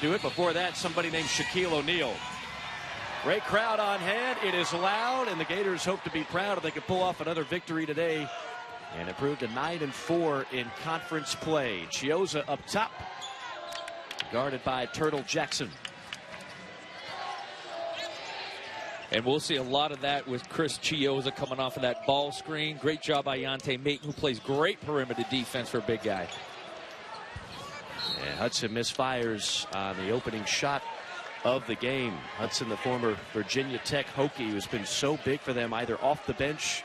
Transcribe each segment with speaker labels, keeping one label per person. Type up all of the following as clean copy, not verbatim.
Speaker 1: do it. Before that, somebody named Shaquille O'Neal. Great crowd on hand. It is loud, and the Gators hope to be proud if they can pull off another victory today and improve to 9-4 in conference play. Chioza up top, guarded by Turtle Jackson.
Speaker 2: And we'll see a lot of that with Chris Chioza coming off of that ball screen. Great job by Yante Maton, who plays great perimeter defense for a big guy.
Speaker 1: And Hudson misfires on the opening shot of the game. Hudson, the former Virginia Tech Hokie, who's been so big for them either off the bench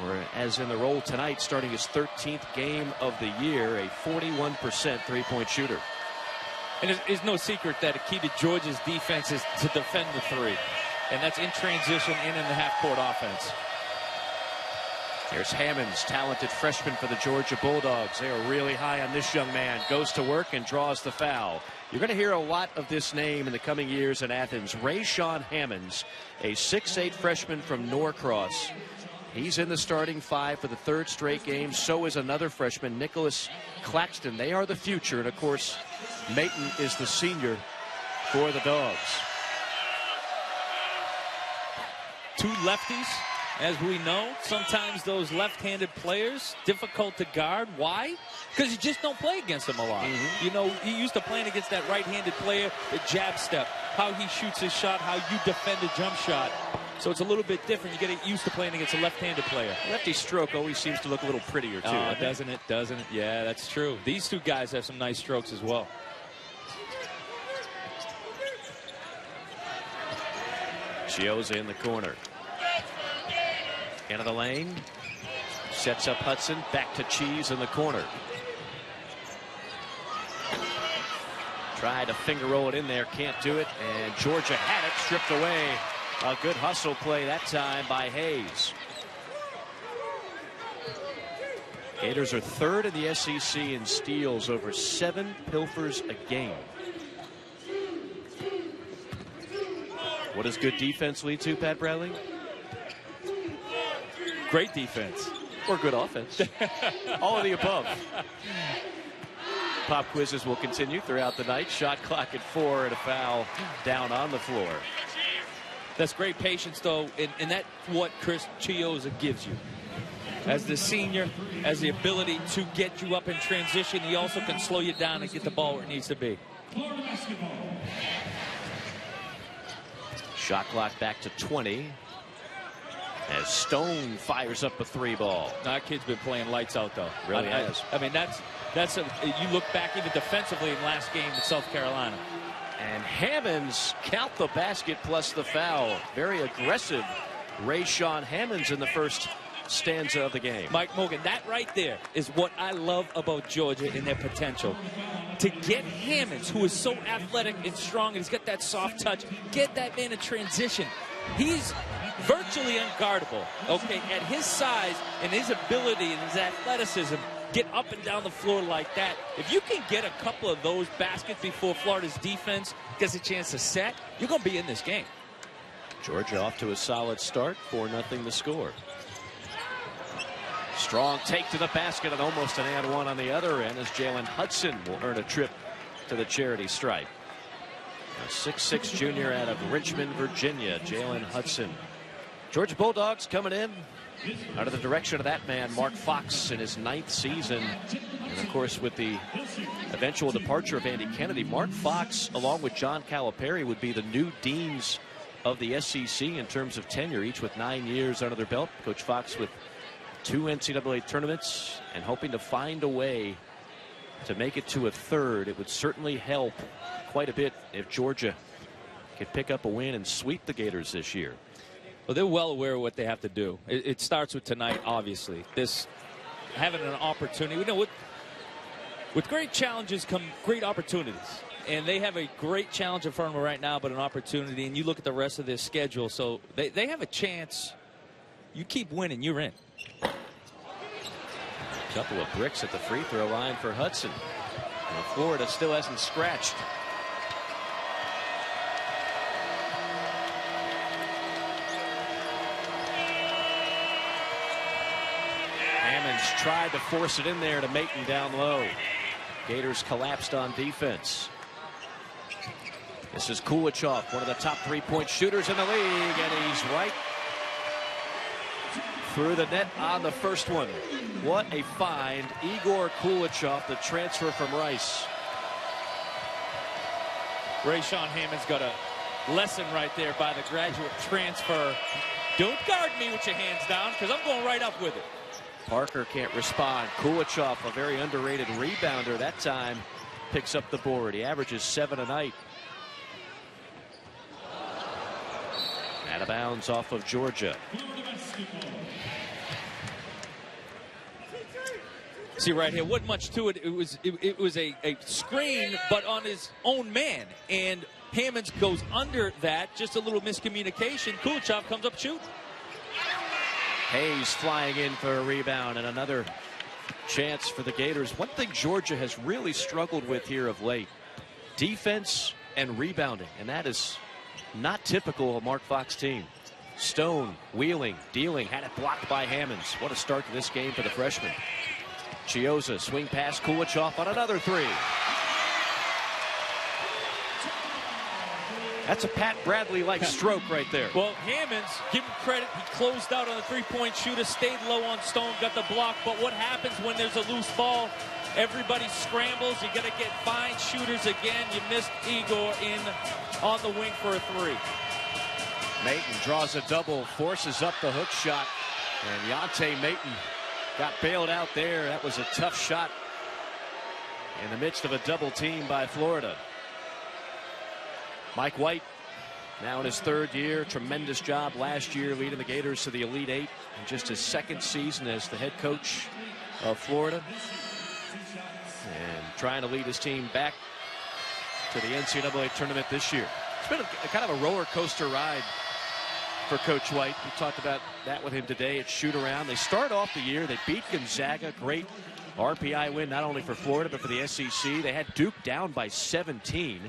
Speaker 1: or as in the role tonight, starting his 13th game of the year, a 41% three-point shooter.
Speaker 2: And it's no secret that a key to Georgia's defense is to defend the three. And that's in transition and in the half-court offense.
Speaker 1: There's Hammonds, talented freshman for the Georgia Bulldogs. They are really high on this young man. Goes to work and draws the foul. You're going to hear a lot of this name in the coming years in Athens. Rayshawn Hammonds, a 6'8" freshman from Norcross. He's in the starting five for the third straight game. So is another freshman, Nicholas Claxton. They are the future. And, of course, Maton is the senior for the Dogs.
Speaker 2: Two lefties, as we know. Sometimes those left-handed players, difficult to guard. Why? Because you just don't play against them a lot. You know, you used to playing against that right-handed player, the jab step, how he shoots his shot, how you defend a jump shot. So it's a little bit different. You get used to playing against a left-handed player.
Speaker 1: Lefty stroke always seems to look a little prettier, too.
Speaker 2: Doesn't it? Doesn't it? Yeah, that's true. These two guys have some nice strokes as well.
Speaker 1: Chioza in the corner. Into the lane. Sets up Hudson. Back to Cheese in the corner. Tried to finger roll it in there. Can't do it. And Georgia had it. Stripped away. A good hustle play that time by Hayes. Gators are third in the SEC in steals, over 7 pilfers a game. What does good defense lead to, Pat Bradley?
Speaker 2: Great defense.
Speaker 1: Or good offense. All of the above. Pop quizzes will continue throughout the night. Shot clock at 4 and a foul down on the floor.
Speaker 2: That's great patience, though, and that's what Chris Chioza gives you. As the senior, has the ability to get you up in transition. He also can slow you down and get the ball where it needs to be.
Speaker 1: Shot clock back to 20. As Stone fires up a 3 ball.
Speaker 2: That kid's been playing lights out, though.
Speaker 1: Really has.
Speaker 2: I mean, you look back even defensively in last game in South Carolina.
Speaker 1: And Hammonds count the basket plus the foul. Very aggressive Rayshawn Hammonds in the first stanza of the game.
Speaker 2: Mike Morgan, that right there is what I love about Georgia and their potential. To get Hammonds, who is so athletic and strong, and he's got that soft touch, get that man in transition. He's virtually unguardable, okay, at his size and his ability and his athleticism, get up and down the floor like that. If you can get a couple of those baskets before Florida's defense gets a chance to set, you're going to be in this game.
Speaker 1: Georgia off to a solid start, 4-0 the score. Strong take to the basket and almost an and one on the other end as Jalen Hudson will earn a trip to the charity stripe. A 6'6" junior out of Richmond, Virginia, Jalen Hudson. Georgia Bulldogs coming in under the direction of that man, Mark Fox, in his 9th season. And, of course, with the eventual departure of Andy Kennedy, Mark Fox, along with John Calipari, would be the new deans of the SEC in terms of tenure, each with 9 years under their belt. Coach Fox with 2 NCAA tournaments and hoping to find a way to make it to a third. It would certainly help quite a bit if Georgia could pick up a win and sweep the Gators this year.
Speaker 2: Well, they're well aware of what they have to do. It starts with tonight, obviously. This having an opportunity. You know, with great challenges come great opportunities. And they have a great challenge in front of them right now, but an opportunity. And you look at the rest of their schedule. So they have a chance. You keep winning, you're in.
Speaker 1: Couple of bricks at the free throw line for Hudson. And Florida still hasn't scratched. Hammonds tried to force it in there to Maton down low. Gators collapsed on defense. This is Kulichov, one of the top 3-point shooters in the league, and he's right through the net on the first one. What a find. Igor Kulichov, the transfer from Rice.
Speaker 2: Rayshawn Hammond's got a lesson right there by the graduate transfer. Don't guard me with your hands down, because I'm going right up with it.
Speaker 1: Parker can't respond. Kulichov, a very underrated rebounder that time, picks up the board. He averages 7 a night. Out of bounds off of Georgia.
Speaker 2: See right here, wasn't much to it. It was a screen, but on his own man. And Hammonds goes under that. Just a little miscommunication. Kulichov comes up shooting.
Speaker 1: Hayes flying in for a rebound and another chance for the Gators. One thing Georgia has really struggled with here of late, defense and rebounding, and that is not typical of a Mark Fox team. Stone wheeling, dealing, had it blocked by Hammonds. What a start to this game for the freshman. Chiozza swing past Kulichov on another three. That's a Pat Bradley-like stroke right there.
Speaker 2: Well, Hammonds, give him credit. He closed out on the three-point shooter, stayed low on Stone, got the block. But what happens when there's a loose ball? Everybody scrambles. You got to get fine shooters again. You missed Igor in on the wing for a three.
Speaker 1: Mayton draws a double, forces up the hook shot. And Yante Mayton got bailed out there. That was a tough shot in the midst of a double team by Florida. Mike White, now in his 3rd year, tremendous job last year leading the Gators to the Elite Eight in just his 2nd season as the head coach of Florida, and trying to lead his team back to the NCAA tournament this year. It's been a kind of a roller coaster ride for Coach White. We talked about that with him today at shoot around. They start off the year, they beat Gonzaga, great RPI win not only for Florida but for the SEC. They had Duke down by 17.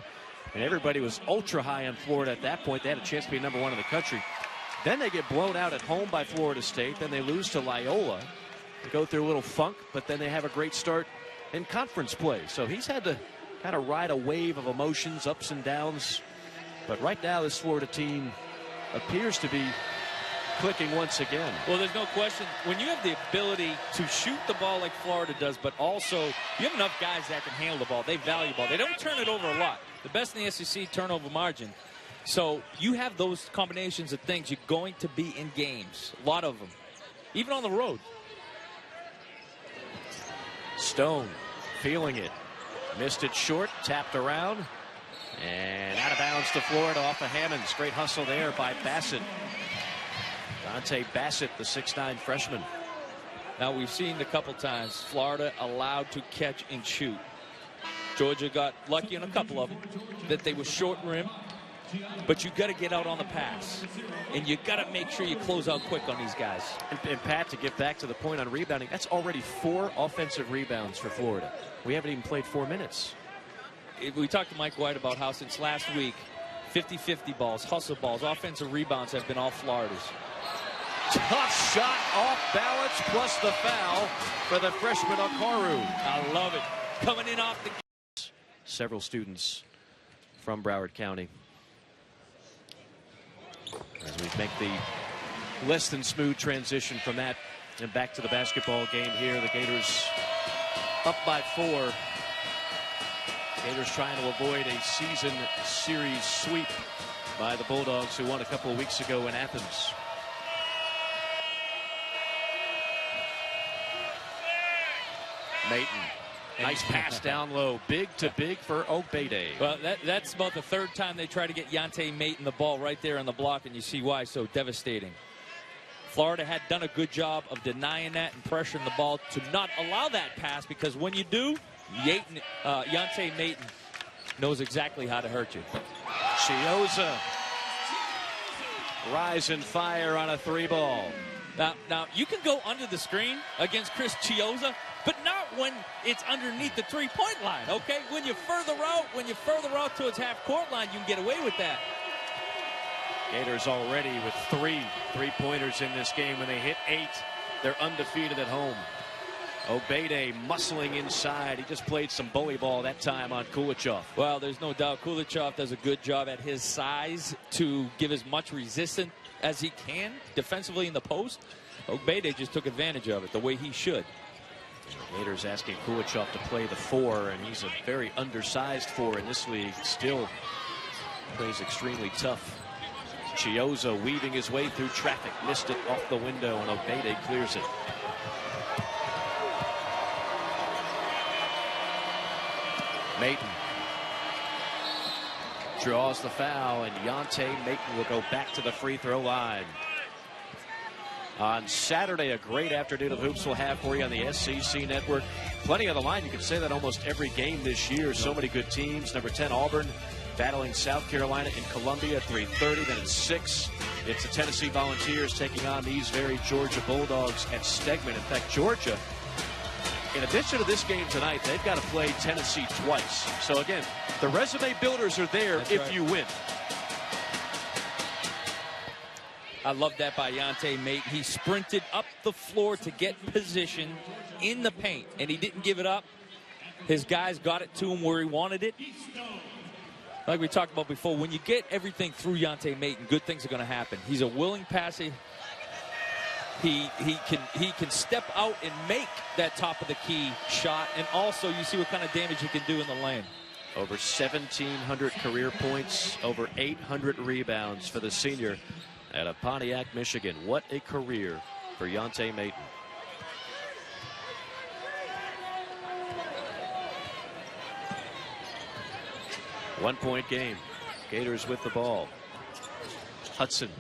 Speaker 1: And everybody was ultra high on Florida at that point. They had a chance to be #1 in the country. Then they get blown out at home by Florida State. Then they lose to Loyola. They go through a little funk, but then they have a great start in conference play. So he's had to kind of ride a wave of emotions, ups and downs. But right now this Florida team appears to be clicking once again.
Speaker 2: Well, there's no question. When you have the ability to shoot the ball like Florida does, but also you have enough guys that can handle the ball. They value the ball. They don't turn it over a lot. The best in the SEC turnover margin. So you have those combinations of things. You're going to be in games. A lot of them. Even on the road.
Speaker 1: Stone feeling it. Missed it short. Tapped around. And out of bounds to Florida off of Hammonds. Great hustle there by Bassett. Dante Bassett, the 6'9 freshman.
Speaker 2: Now we've seen a couple times Florida allowed to catch and shoot. Georgia got lucky on a couple of them that they were short rim, but you got to get out on the pass, and you got to make sure you close out quick on these guys.
Speaker 1: And Pat, to get back to the point on rebounding, that's already 4 offensive rebounds for Florida. We haven't even played 4 minutes.
Speaker 2: We talked to Mike White about how since last week, 50-50 balls, hustle balls, offensive rebounds have been all Florida's.
Speaker 1: Tough shot off balance plus the foul for the freshman Okaru.
Speaker 2: I love it. Coming in off the...
Speaker 1: Several students from Broward County. As we make the less than smooth transition from that and back to the basketball game here. The Gators up by 4. Gators trying to avoid a season series sweep by the Bulldogs, who won a couple of weeks ago in Athens. Mayton. Nice pass down low. Big to big for Obede.
Speaker 2: Well, that's about the 3rd time they try to get Yante Mayton the ball right there on the block, and you see why so devastating. Florida had done a good job of denying that and pressuring the ball to not allow that pass, because when you do, Yante Mayton knows exactly how to hurt you.
Speaker 1: Chiozza. Rise and fire on a 3-ball.
Speaker 2: Now, you can go under the screen against Chris Chiozza, but not when it's underneath the 3-point line, okay? When you're further out towards half-court line, you can get away with that.
Speaker 1: Gators already with 3 3-pointers in this game. When they hit 8, they're undefeated at home. Obede muscling inside. He just played some bully ball that time on Kulichov.
Speaker 2: Well, there's no doubt Kulichov does a good job at his size to give as much resistance as he can defensively in the post. Obede just took advantage of it the way he should.
Speaker 1: Gators asking Kulichov to play the 4, and he's a very undersized 4 in this league. Still plays extremely tough. Chioza weaving his way through traffic. Missed it off the window, and Obede clears it. Maton draws the foul, and Yante Maton will go back to the free throw line. On Saturday, a great afternoon of hoops we'll have for you on the SEC Network. Plenty on the line. You can say that almost every game this year. So many good teams. Number 10, Auburn, battling South Carolina in Columbia at 3:30. Then at 6, it's the Tennessee Volunteers taking on these very Georgia Bulldogs at Stegman. In fact, Georgia, in addition to this game tonight, they've got to play Tennessee twice. So again, the resume builders are there. That's if right. You win.
Speaker 2: I love that by Yante Maton. He sprinted up the floor to get position in the paint, and he didn't give it up. His guys got it to him where he wanted it. Like we talked about before, when you get everything through Yante Maton, good things are going to happen. He's a willing passer. He can step out and make that top of the key shot, and also you see what kind of damage he can do in the lane.
Speaker 1: Over 1,700 career points, over 800 rebounds for the senior out of Pontiac, Michigan. What a career for Yante Maton. One-point game. Gators with the ball. Hudson.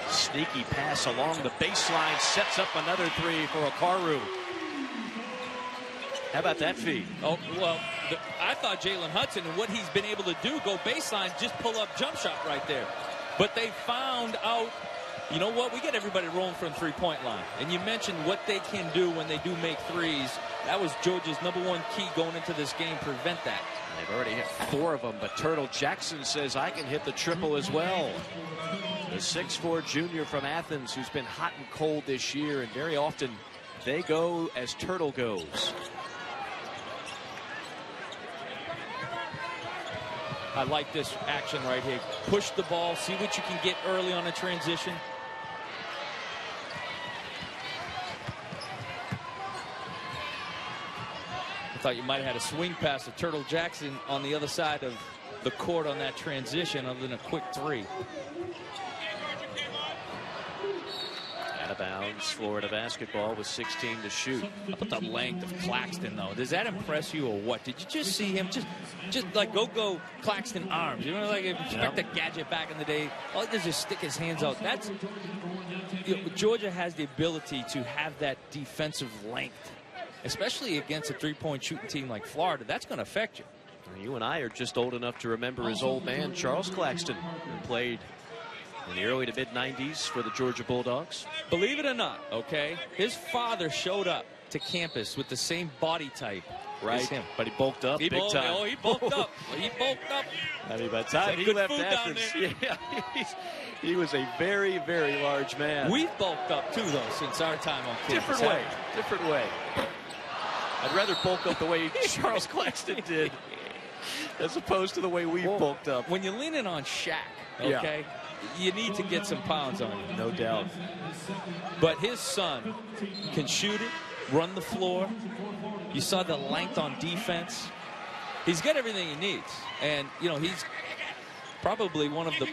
Speaker 1: Sneaky pass along the baseline. Sets up another 3 for Okaru. How about that feed?
Speaker 2: Oh, well, I thought Jalen Hudson and what he's been able to do, go baseline, just pull up jump shot right there. But they found out, you know what, we get everybody rolling from three-point line. And you mentioned what they can do when they do make threes. That was Georgia's #1 key going into this game, prevent that.
Speaker 1: They've already hit 4 of them, but Turtle Jackson says I can hit the triple as well. The 6'4" junior from Athens who's been hot and cold this year, and very often they go as Turtle goes.
Speaker 2: I like this action right here. Push the ball, see what you can get early on a transition. I thought you might have had a swing pass to Turtle Jackson on the other side of the court on that transition other than a quick 3.
Speaker 1: Out of bounds, Florida basketball with 16 to shoot.
Speaker 2: How about the length of Claxton, though? Does that impress you or what? Did you just see him just like go Claxton arms? You know, like Inspector Gadget back in the day. All he does is just stick his hands out. That's, you know, Georgia has the ability to have that defensive length, especially against a three-point shooting team like Florida. That's going to affect you.
Speaker 1: You and I are just old enough to remember his old man, Charles Claxton, who played in the early to mid-90s for the Georgia Bulldogs.
Speaker 2: Believe it or not, okay, his father showed up to campus with the same body type as him.
Speaker 1: But he bulked up big time.
Speaker 2: Oh, he bulked up. He bulked up.
Speaker 1: I mean, by the time he left Athens, yeah, he was a very, very large man.
Speaker 2: We've bulked up, too, though, since our time on campus.
Speaker 1: Different way. I'd rather bulk up the way Charles Claxton did as opposed to the way we bulked up.
Speaker 2: When you're leaning on Shaq, okay, you need to get some pounds on you.
Speaker 1: No doubt.
Speaker 2: But his son can shoot it, run the floor. You saw the length on defense. He's got everything he needs. And, you know, he's probably one of the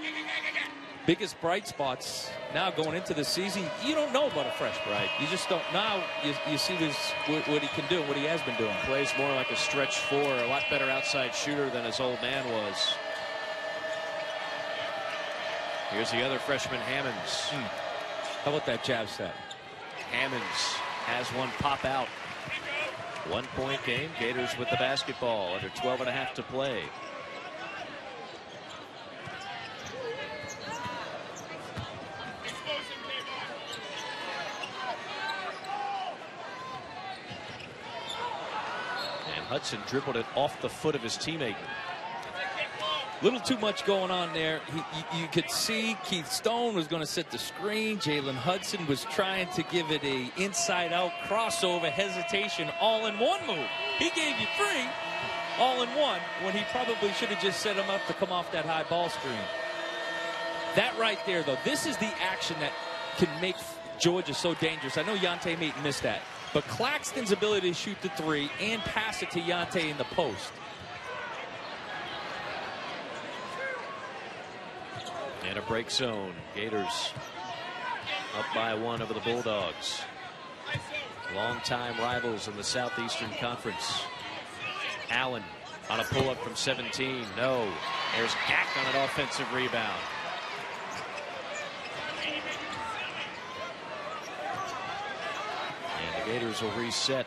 Speaker 2: biggest bright spots now going into the season. You don't know about a freshman.
Speaker 1: Right.
Speaker 2: You just don't. Now you see what he can do, what he has been doing.
Speaker 1: Plays more like a stretch 4, a lot better outside shooter than his old man was. Here's the other freshman, Hammonds.
Speaker 2: How about that jab set?
Speaker 1: Hammonds has one pop out. 1-point game. Gators with the basketball. Under 12.5 to play. And Hudson dribbled it off the foot of his teammate.
Speaker 2: Little too much going on there. You could see Keith Stone was going to set the screen. Jalen Hudson was trying to give it a inside-out crossover hesitation all-in-one move. He gave you 3 all-in-one when he probably should have just set him up to come off that high ball screen. That right there, though, this is the action that can make Georgia so dangerous. I know Yante Mate missed that, but Claxton's ability to shoot the 3 and pass it to Yante in the post.
Speaker 1: And a break zone. Gators up by 1 over the Bulldogs. Longtime rivals in the Southeastern Conference. Allen on a pull-up from 17. No. There's Gack on an offensive rebound. And the Gators will reset.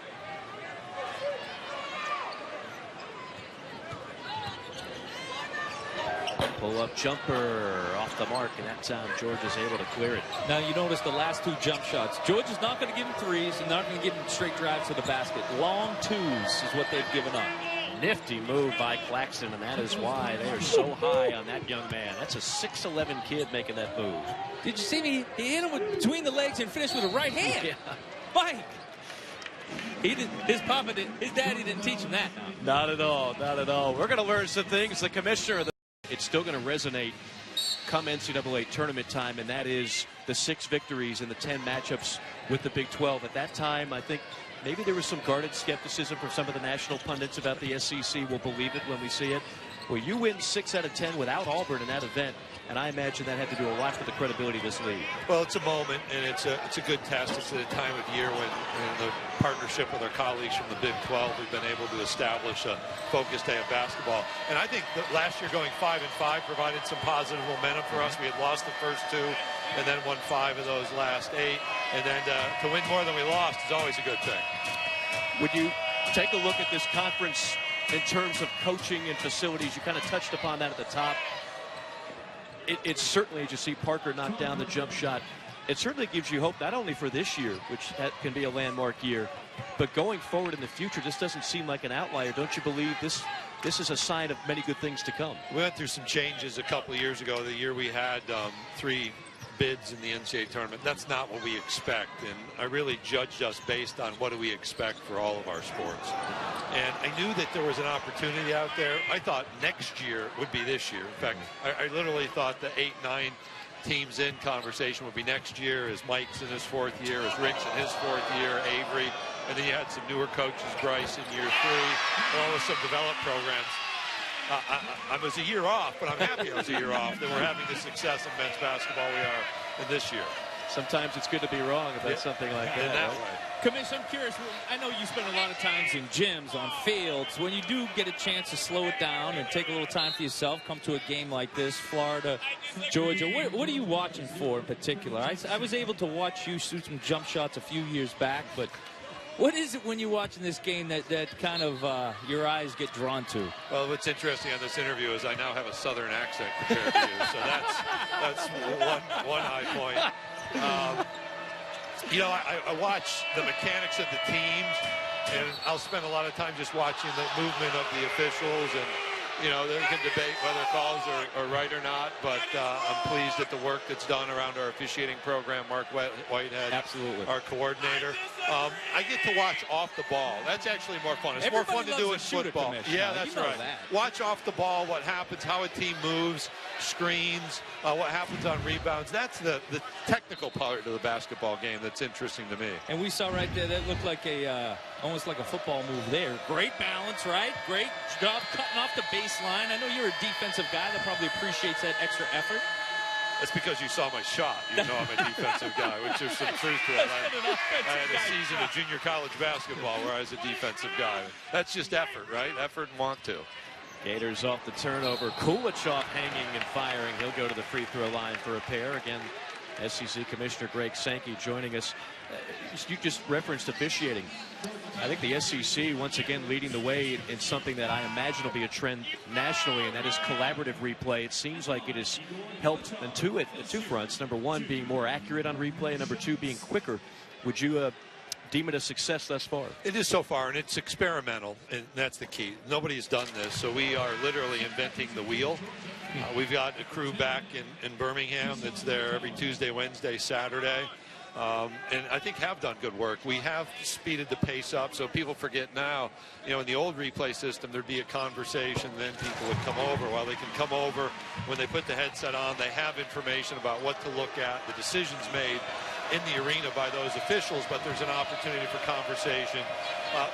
Speaker 1: Pull-up jumper off the mark, and that time Georgia's able to clear it.
Speaker 2: Now you notice the last 2 jump shots. Georgia's not going to give him 3s and not going to give him straight drives to the basket. Long 2s is what they've given up.
Speaker 1: Nifty move by Claxton, and that is why they are so high on that young man. That's a 6'11" kid making that move.
Speaker 2: Did you see me? He hit him between the legs and finished with a right hand.
Speaker 1: Yeah.
Speaker 2: Mike. His daddy didn't teach him that. No.
Speaker 1: Not at all, not at all. We're going to learn some things. The commissioner of the it's still going to resonate come NCAA tournament time, and that is the 6 victories in the 10 matchups with the Big 12. At that time, I think maybe there was some guarded skepticism from some of the national pundits about the SEC. We'll believe it when we see it. Well, you win 6 out of 10 without Auburn in that event, and I imagine that had to do a lot for the credibility of this league.
Speaker 3: Well, it's a moment, and it's a good test. It's a time of year when, in the partnership with our colleagues from the Big 12, we've been able to establish a focused day of basketball. And I think that last year going 5-5 provided some positive momentum for us. We had lost the first 2 and then won 5 of those last 8. And then to win more than we lost is always a good thing.
Speaker 1: Would you take a look at this conference in terms of coaching and facilities? You kind of touched upon that at the top. It's certainly, as you see Parker knock down the jump shot, it certainly gives you hope not only for this year, which that can be a landmark year, but going forward in the future. This doesn't seem like an outlier. Don't you believe this is a sign of many good things to come?
Speaker 3: We went through some changes a couple of years ago. The year we had 3 bids in the NCAA tournament. That's not what we expect, and I really judged us based on what do we expect for all of our sports. And I knew that there was an opportunity out there. I thought next year would be this year. In fact, I literally thought the 8-9 teams in conversation would be next year, as Mike's in his 4th year, as Rick's in his 4th year, Avery, and then you had some newer coaches, Bryce in year 3, along with some developed programs. I was a year off, but I'm happy I was a year off that we're having the success in men's basketball we are in this year.
Speaker 1: Sometimes it's good to be wrong about something like that.
Speaker 3: Way.
Speaker 2: Commissioner, I'm curious. I know you spend a lot of times in gyms, on fields. When you do get a chance to slow it down and take a little time for yourself, come to a game like this, Florida, Georgia, what are you watching for in particular? I was able to watch you shoot some jump shots a few years back, but what is it when you're watching this game that kind of your eyes get drawn to?
Speaker 3: Well, what's interesting on this interview is I now have a Southern accent compared to you, so that's one high point. You know, I watch the mechanics of the teams, and I'll spend a lot of time just watching the movement of the officials, and you know, they can debate whether calls are right or not, but I'm pleased at the work that's done around our officiating program. Mark Whitehead,
Speaker 2: absolutely,
Speaker 3: our coordinator. I get to watch off the ball. That's actually more fun. It's
Speaker 2: Everybody
Speaker 3: more fun to do in football. Yeah, that's right. Watch off the ball, what happens, how a team moves, screens, what happens on rebounds. That's the technical part of the basketball game that's interesting to me.
Speaker 2: And we saw right there, that looked like almost like a football move there. Great balance, right? Great job cutting off the baseline. I know you're a defensive guy that probably appreciates that extra effort.
Speaker 3: That's because you saw my shot. You know I'm a defensive guy, which there's some truth to it. I had a season of junior college basketball where I was a defensive guy. That's just effort, right? Effort and want to.
Speaker 1: Gators off the turnover. Kulichoff hanging and firing. He'll go to the free throw line for a pair. Again, SEC Commissioner Greg Sankey joining us. You just referenced officiating. I think the SEC once again leading the way in something that I imagine will be a trend nationally, and that is collaborative replay. It seems like it has helped on two fronts. Number one, being more accurate on replay, and number two, being quicker. Would you deem it a success thus far?
Speaker 3: It is so far, and it's experimental, and that's the key. Nobody has done this, so we are literally inventing the wheel. We've got a crew back in Birmingham that's there every Tuesday, Wednesday, Saturday. And I think have done good work. We have speeded the pace up, so people forget now, you know, in the old replay system, there'd be a conversation, then people would come over. Well, they can come over when they put the headset on. They have information about what to look at, the decisions made in the arena by those officials, but there's an opportunity for conversation.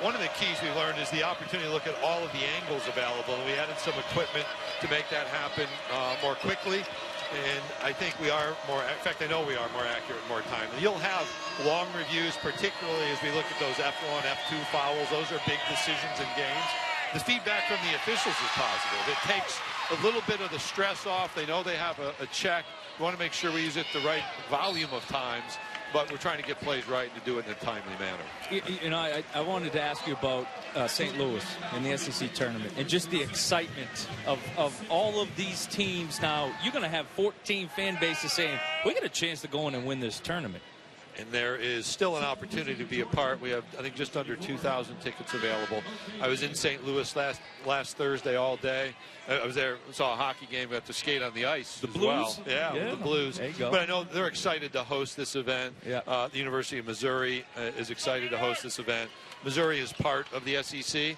Speaker 3: One of the keys we learned is the opportunity to look at all of the angles available, and we added some equipment to make that happen more quickly. And I think we are more, in fact, I know we are more accurate and more timely. You'll have long reviews, particularly as we look at those F1, F2 fouls. Those are big decisions in games. The feedback from the officials is positive. It takes a little bit of the stress off. They know they have a check. We want to make sure we use it the right volume of times, but we're trying to get plays right and to do it in a timely manner.
Speaker 2: You know, I wanted to ask you about St. Louis in the SEC tournament and just the excitement of all of these teams. Now, you're going to have 14 fan bases saying, we got a chance to go in and win this tournament.
Speaker 3: And there is still an opportunity to be a part. We have, I think, just under 2,000 tickets available. I was in St. Louis last Thursday all day. I was there, saw a hockey game, got to skate on the ice
Speaker 2: the
Speaker 3: as
Speaker 2: Blues?
Speaker 3: well. Yeah, the Blues.
Speaker 2: There you go.
Speaker 3: But I know they're excited to host this event.
Speaker 2: Yeah.
Speaker 3: The University of Missouri is excited to host this event. Missouri is part of the SEC.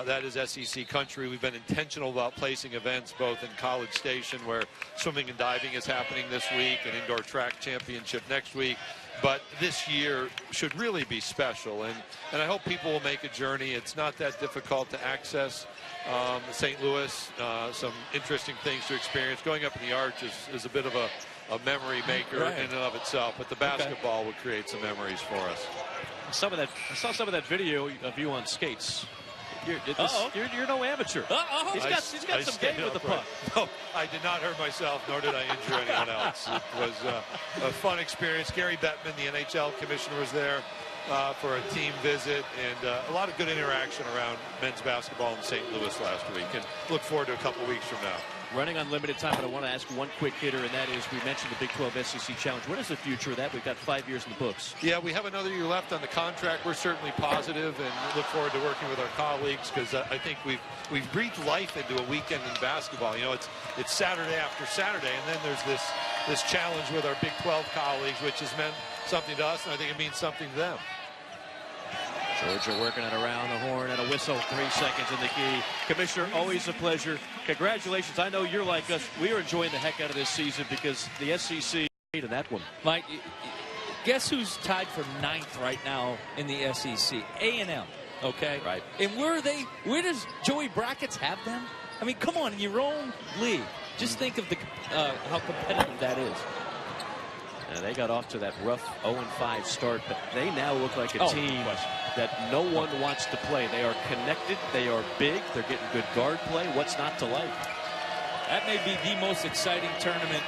Speaker 3: That is SEC country. We've been intentional about placing events both in College Station, where swimming and diving is happening this week, and indoor track championship next week. But this year should really be special, and I hope people will make a journey. It's not that difficult to access St. Louis. Some interesting things to experience. Going up in the Arch is a bit of a memory maker in and of itself, but the basketball would create some memories for us.
Speaker 1: I saw some of that video of you on skates. You're no amateur. He's got some game with the puck.
Speaker 3: No, I did not hurt myself, nor did I injure anyone else. It was a fun experience. Gary Bettman, the NHL commissioner, was there for a team visit, and a lot of good interaction around men's basketball in St. Louis last week, and look forward to a couple weeks from now.
Speaker 1: Running on limited time, but I want to ask one quick hitter, and that is, we mentioned the Big 12 SEC Challenge. What is the future of that? We've got 5 years in the books. Yeah, we have another year left on the contract. We're certainly positive and look forward to working with our colleagues, because I think we've breathed life into a weekend in basketball. You know, it's Saturday after Saturday, and then there's this challenge with our Big 12 colleagues, which has meant something to us, and I think it means something to them. Georgia working it around the horn, and a whistle, 3 seconds in the key. Commissioner, always a pleasure. Congratulations. I know you're like us. We are enjoying the heck out of this season because the SEC in that one.
Speaker 2: Mike, guess who's tied for 9th right now in the SEC? A&M, okay?
Speaker 1: Right.
Speaker 2: And where does Joey Brackets have them? I mean, come on, in your own league. Just think of how competitive that is.
Speaker 1: And they got off to that rough 0-5 start, but they now look like a team that no one wants to play. They are connected. They are big. They're getting good guard play. What's not to like?
Speaker 2: That may be the most exciting tournament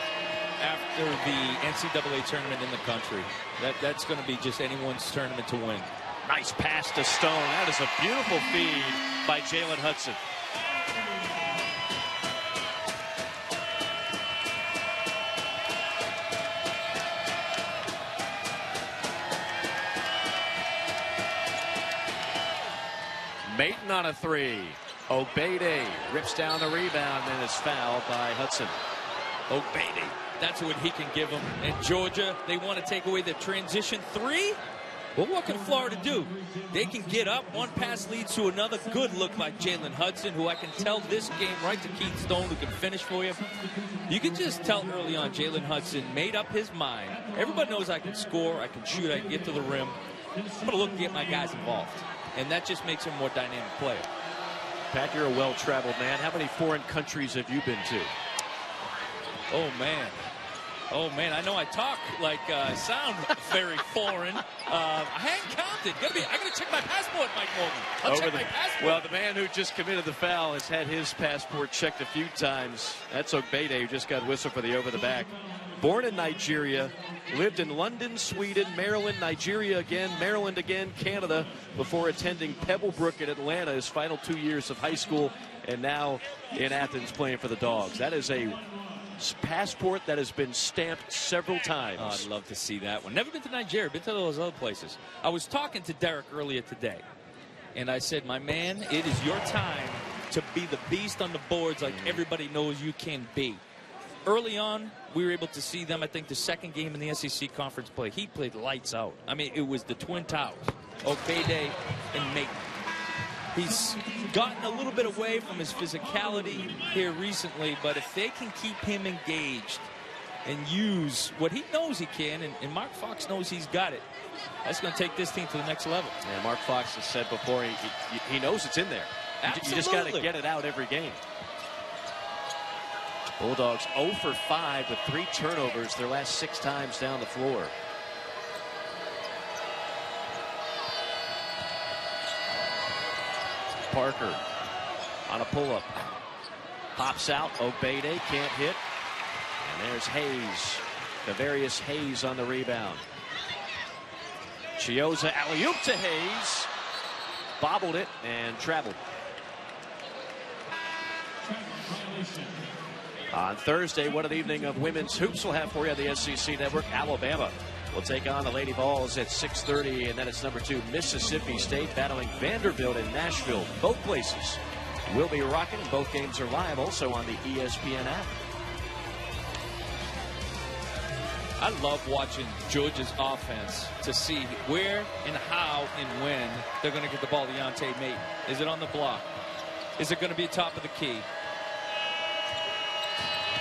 Speaker 2: after the NCAA tournament in the country. That's going to be just anyone's tournament to win.
Speaker 1: Nice pass to Stone. That is a beautiful feed by Jalen Hudson. Maton on a three. Obede rips down the rebound and is fouled by Hudson.
Speaker 2: Obede, that's what he can give them. And Georgia, they want to take away the transition three. Well, what can Florida do? They can get up. One pass leads to another. Good look by Jalen Hudson, who I can tell this game right to Keith Stone, who can finish for you. You can just tell early on Jalen Hudson made up his mind. Everybody knows I can score, I can shoot, I can get to the rim. I'm going to look to get my guys involved. And that just makes him a more dynamic player.
Speaker 1: Pat, you're a well-traveled man. How many foreign countries have you been to?
Speaker 2: Oh, man. Oh, man, I know I talk like sound very foreign. I hadn't counted. I got to check my passport, Mike Morgan. I'll check my passport.
Speaker 1: Well, the man who just committed the foul has had his passport checked a few times. That's Obede, who just got whistled for the over-the-back. Born in Nigeria, lived in London, Sweden, Maryland, Nigeria again, Maryland again, Canada, before attending Pebblebrook in Atlanta his final 2 years of high school, and now in Athens playing for the Dogs. That is a passport that has been stamped several times.
Speaker 2: Oh, I'd love to see that one. Never been to Nigeria, been to those other places. I was talking to Derek earlier today, and I said, my man, it is your time to be the beast on the boards like everybody knows you can be. Early on, we were able to see them, I think, the second game in the SEC conference play. He played lights out. I mean, it was the Twin Towers, Obede and Mate. He's gotten a little bit away from his physicality here recently, but if they can keep him engaged and use what he knows he can, and Mark Fox knows he's got it, that's going to take this team to the next level.
Speaker 1: Yeah, Mark Fox has said before he knows it's in there.
Speaker 2: Absolutely.
Speaker 1: You just got to get it out every game. Bulldogs 0 for 5 with 3 turnovers their last 6 times down the floor. Parker on a pull-up. Pops out. Obede can't hit. And there's Hayes. Devarius Hayes on the rebound. Chiozza alley-oop to Hayes. Bobbled it and traveled. On Thursday, what an evening of women's hoops we'll have for you on the SEC Network. Alabama will take on the Lady Vols at 6:30, and then it's number 2 Mississippi State battling Vanderbilt in Nashville. Both places will be rocking. Both games are live also on the ESPN app.
Speaker 2: I love watching Georgia's offense to see where and how and when they're going to get the ball to Yante Mate. Is it on the block? Is it going to be top of the key?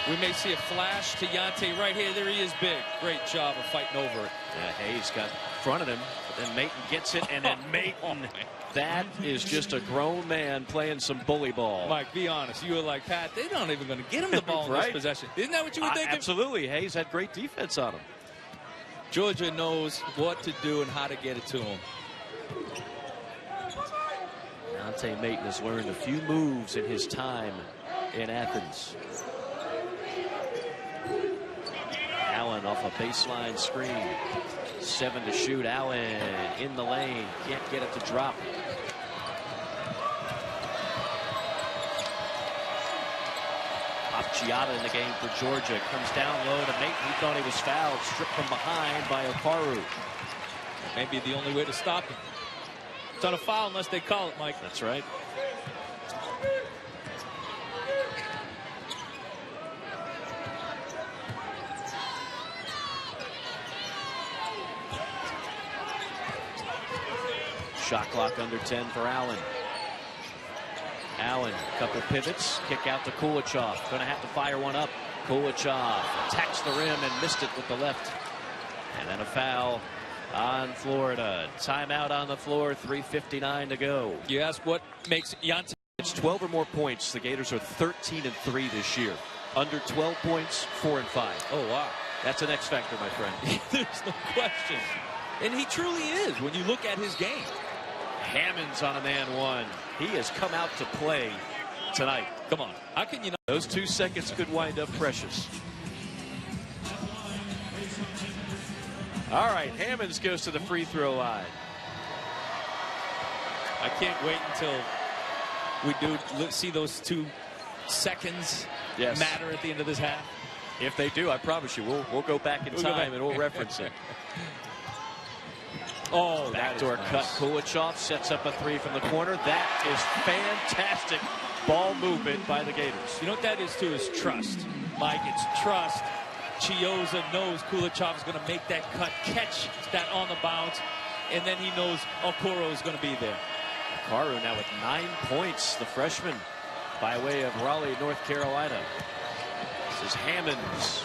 Speaker 2: We may see a flash to Yante right here. There he is, big. Great job of fighting over it.
Speaker 1: Yeah, Hayes got in front of him, but then Mayton gets it, and then Mayton. That is just a grown man playing some bully ball.
Speaker 2: Mike, be honest. You were like, Pat, they're not even going to get him the ball in
Speaker 1: right?
Speaker 2: this possession. Isn't that what you were thinking?
Speaker 1: Absolutely. Hayes had great defense on him.
Speaker 2: Georgia knows what to do and how to get it to him.
Speaker 1: Yante Mayton has learned a few moves in his time in Athens. Allen off a baseline screen. 7 to shoot. Allen in the lane. Can't get it to drop. Apchiata in the game for Georgia. Comes down low to Mayton. He thought he was fouled. Stripped from behind by Okaru.
Speaker 2: Maybe the only way to stop him. It's not a foul unless they call it, Mike.
Speaker 1: That's right. Shot clock under 10 for Allen. Allen, couple pivots, kick out to Kulichov. Going to have to fire one up. Kulichov attacks the rim and missed it with the left. And then a foul on Florida. Timeout on the floor, 3:59 to go.
Speaker 2: You ask what makes Yante.
Speaker 1: It's 12 or more points. The Gators are 13-3 this year. Under 12 points, 4-5.
Speaker 2: Oh, wow.
Speaker 1: That's an X factor, my friend.
Speaker 2: There's no question. And he truly is when you look at his game.
Speaker 1: Hammonds on a man one. He has come out to play tonight.
Speaker 2: Come on. How can you not?
Speaker 1: Those 2 seconds could wind up precious. All right, Hammonds goes to the free throw line.
Speaker 2: I can't wait until we do see those 2 seconds matter at the end of this half.
Speaker 1: If they do, I promise you, we'll go back in time and we'll reference it.
Speaker 2: Oh,
Speaker 1: backdoor cut. Kulichov sets up a 3 from the corner. That is fantastic ball movement by the Gators.
Speaker 2: You know what that is, too, is trust. Mike, it's trust. Chiozza knows Kulichov is going to make that cut, catch that on the bounce, and then he knows Okoro is going to be there.
Speaker 1: Okaru now with 9 points, the freshman, by way of Raleigh, North Carolina. This is Hammonds.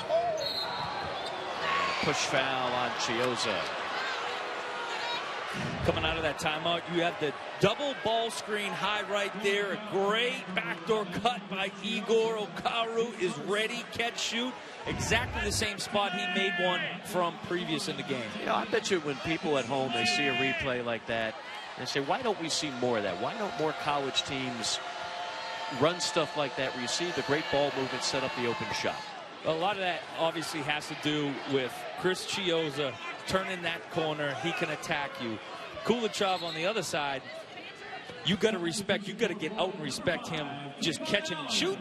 Speaker 1: And a push foul on Chiozza.
Speaker 2: Coming out of that timeout, you have the double ball screen high right there. A great backdoor cut by Igor. Okaru is ready, catch, shoot. Exactly the same spot he made one from previous in the game.
Speaker 1: You know, I bet you when people at home, they see a replay like that, they say, why don't we see more of that? Why don't more college teams run stuff like that where you see the great ball movement set up the open shot?
Speaker 2: A lot of that obviously has to do with Chris Chiozza turning that corner. He can attack you. Kulichov on the other side, you got to respect. You got to get out and respect him just catching and shooting.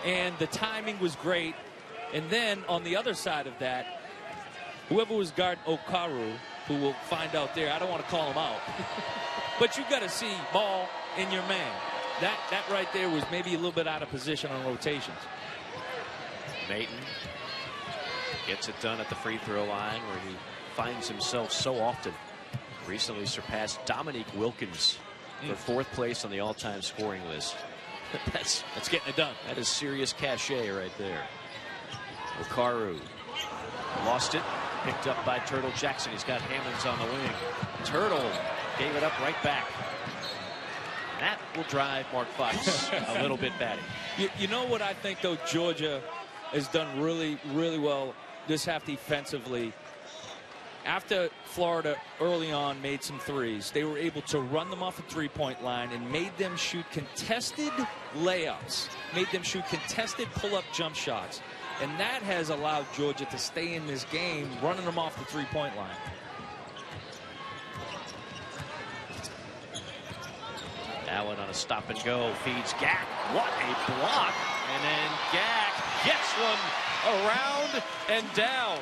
Speaker 2: And the timing was great. And then on the other side of that, whoever was guarding Okaru, who will find out there, I don't want to call him out, but you got to see ball in your man. That right there was maybe a little bit out of position on rotations.
Speaker 1: Maton gets it done at the free throw line, where he finds himself so often. Recently surpassed Dominique Wilkins for 4th place on the all-time scoring list. That's
Speaker 2: getting it done.
Speaker 1: That is serious cachet right there. Okaru lost it, picked up by Turtle Jackson. He's got Hammonds on the wing. Turtle gave it up right back. That will drive Mark Fox a little bit batty.
Speaker 2: You know what I think, though, Georgia has done really, really well this half defensively. After Florida early on made some threes, they were able to run them off the three-point line and made them shoot contested layups, made them shoot contested pull-up jump shots. And that has allowed Georgia to stay in this game, running them off the three-point line.
Speaker 1: Allen on a stop and go, feeds Gack. What a block! And then Gack gets one around and down.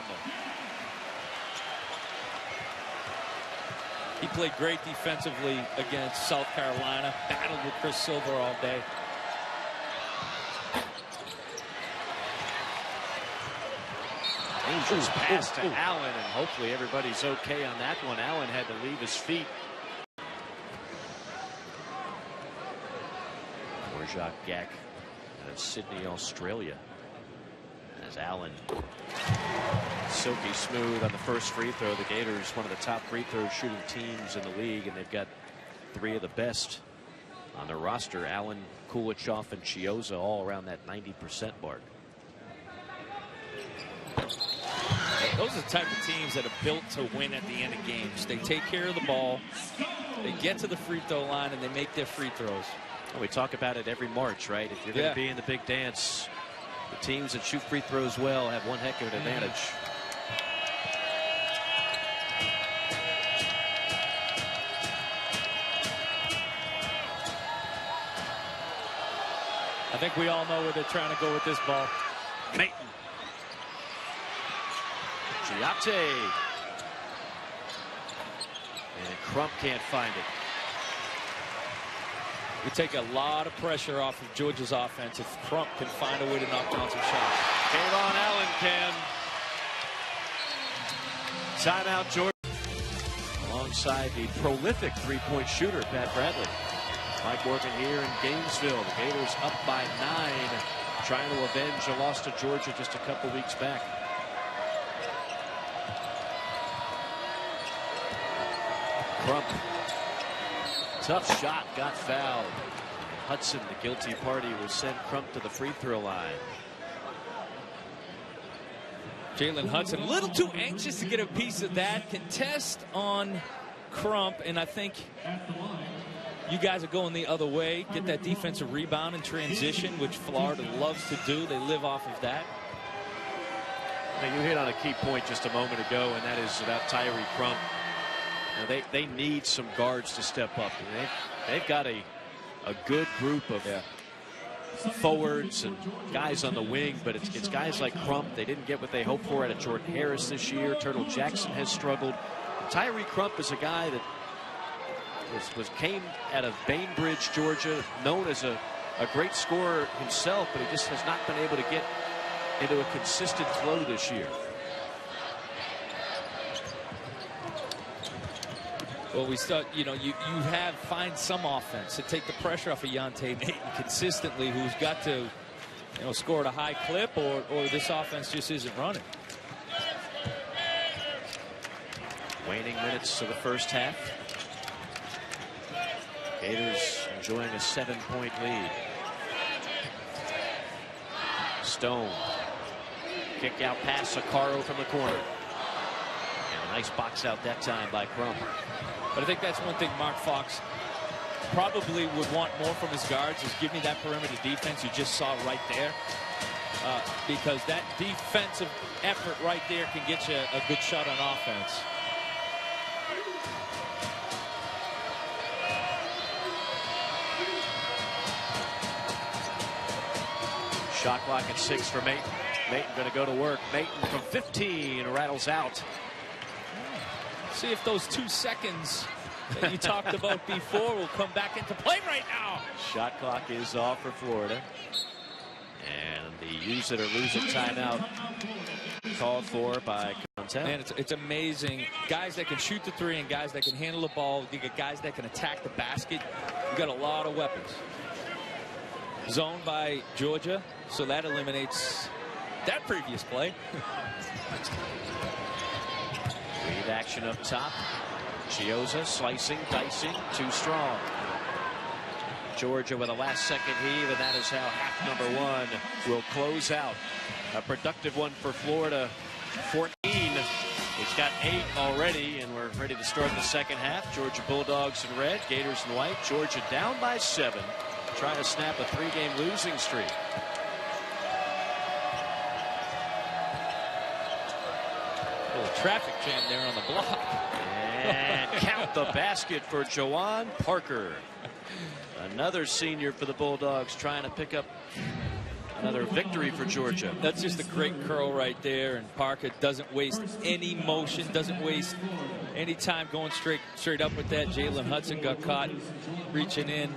Speaker 2: He played great defensively against South Carolina, battled with Chris Silver all day.
Speaker 1: Dangerous pass to Allen, and hopefully everybody's okay on that one. Allen had to leave his feet. Jacques Gack out of Sydney, Australia. As Allen, silky smooth on the first free throw. The Gators, one of the top free throw shooting teams in the league, and they've got 3 of the best on their roster. Allen, Kulichoff, and Chioza all around that 90% mark.
Speaker 2: Those are the type of teams that are built to win at the end of games. They take care of the ball, they get to the free throw line, and they make their free throws.
Speaker 1: We talk about it every March, right? If you're going to be in the big dance, the teams that shoot free throws well have one heck of an advantage.
Speaker 2: I think we all know where they're trying to go with this ball.
Speaker 1: Maton. Giate. And Crump can't find it.
Speaker 2: We take a lot of pressure off of Georgia's offense if Crump can find a way to knock down some shots.
Speaker 1: Kayvon Allen can. Timeout, Georgia. Alongside the prolific three-point shooter, Pat Bradley. Mike Morgan here in Gainesville. The Gators up by 9, trying to avenge a loss to Georgia just a couple weeks back. Crump. Tough shot, got fouled. Hudson, the guilty party, will send Crump to the free throw line.
Speaker 2: Jalen Hudson, a little too anxious to get a piece of that. Contest on Crump, and I think you guys are going the other way. Get that defensive rebound and transition, which Florida loves to do. They live off of that.
Speaker 1: Now, you hit on a key point just a moment ago, and that is about Tyree Crump. Now, they need some guards to step up. They've got a good group of forwards and guys on the wing, but it's guys like Crump. They didn't get what they hoped for out of Jordan Harris this year. Turtle Jackson has struggled. Tyree Crump is a guy that came out of Bainbridge, Georgia, known as a great scorer himself, but he just has not been able to get into a consistent flow this year.
Speaker 2: Well, we start, you have find some offense to take the pressure off of Yante Maton consistently, who's got to, score at a high clip, or this offense just isn't running.
Speaker 1: Waning minutes of the first half. Gators enjoying a 7-point lead. Stone. Kick out pass, Sakaro from the corner. And a nice box out that time by Crump.
Speaker 2: But I think that's one thing Mark Fox probably would want more from his guards, is give me that perimeter defense you just saw right there. Because that defensive effort right there can get you a good shot on offense.
Speaker 1: Shot clock at 6 for Maton. Maton going to go to work. Maton from 15 rattles out.
Speaker 2: See if those 2 seconds that you talked about before will come back into play right now.
Speaker 1: Shot clock is off for Florida. And the use it or lose it timeout called for by Contel.
Speaker 2: Man, it's amazing. Guys that can shoot the 3 and guys that can handle the ball. You get guys that can attack the basket. You got a lot of weapons. Zoned by Georgia, so that eliminates that previous play.
Speaker 1: Lead action up top. Chioza slicing, dicing, too strong. Georgia with a last-second heave, and that is how half number 1 will close out. A productive one for Florida. 14. It's got 8 already, and we're ready to start the second half. Georgia Bulldogs in red, Gators in white. Georgia down by 7, trying to snap a 3-game losing streak.
Speaker 2: A little traffic jam there on the block.
Speaker 1: And count the basket for Jawan Parker. Another senior for the Bulldogs trying to pick up another victory for Georgia.
Speaker 2: That's just a great curl right there, and Parker doesn't waste any motion, doesn't waste any time going straight up with that. Jalen Hudson got caught reaching in.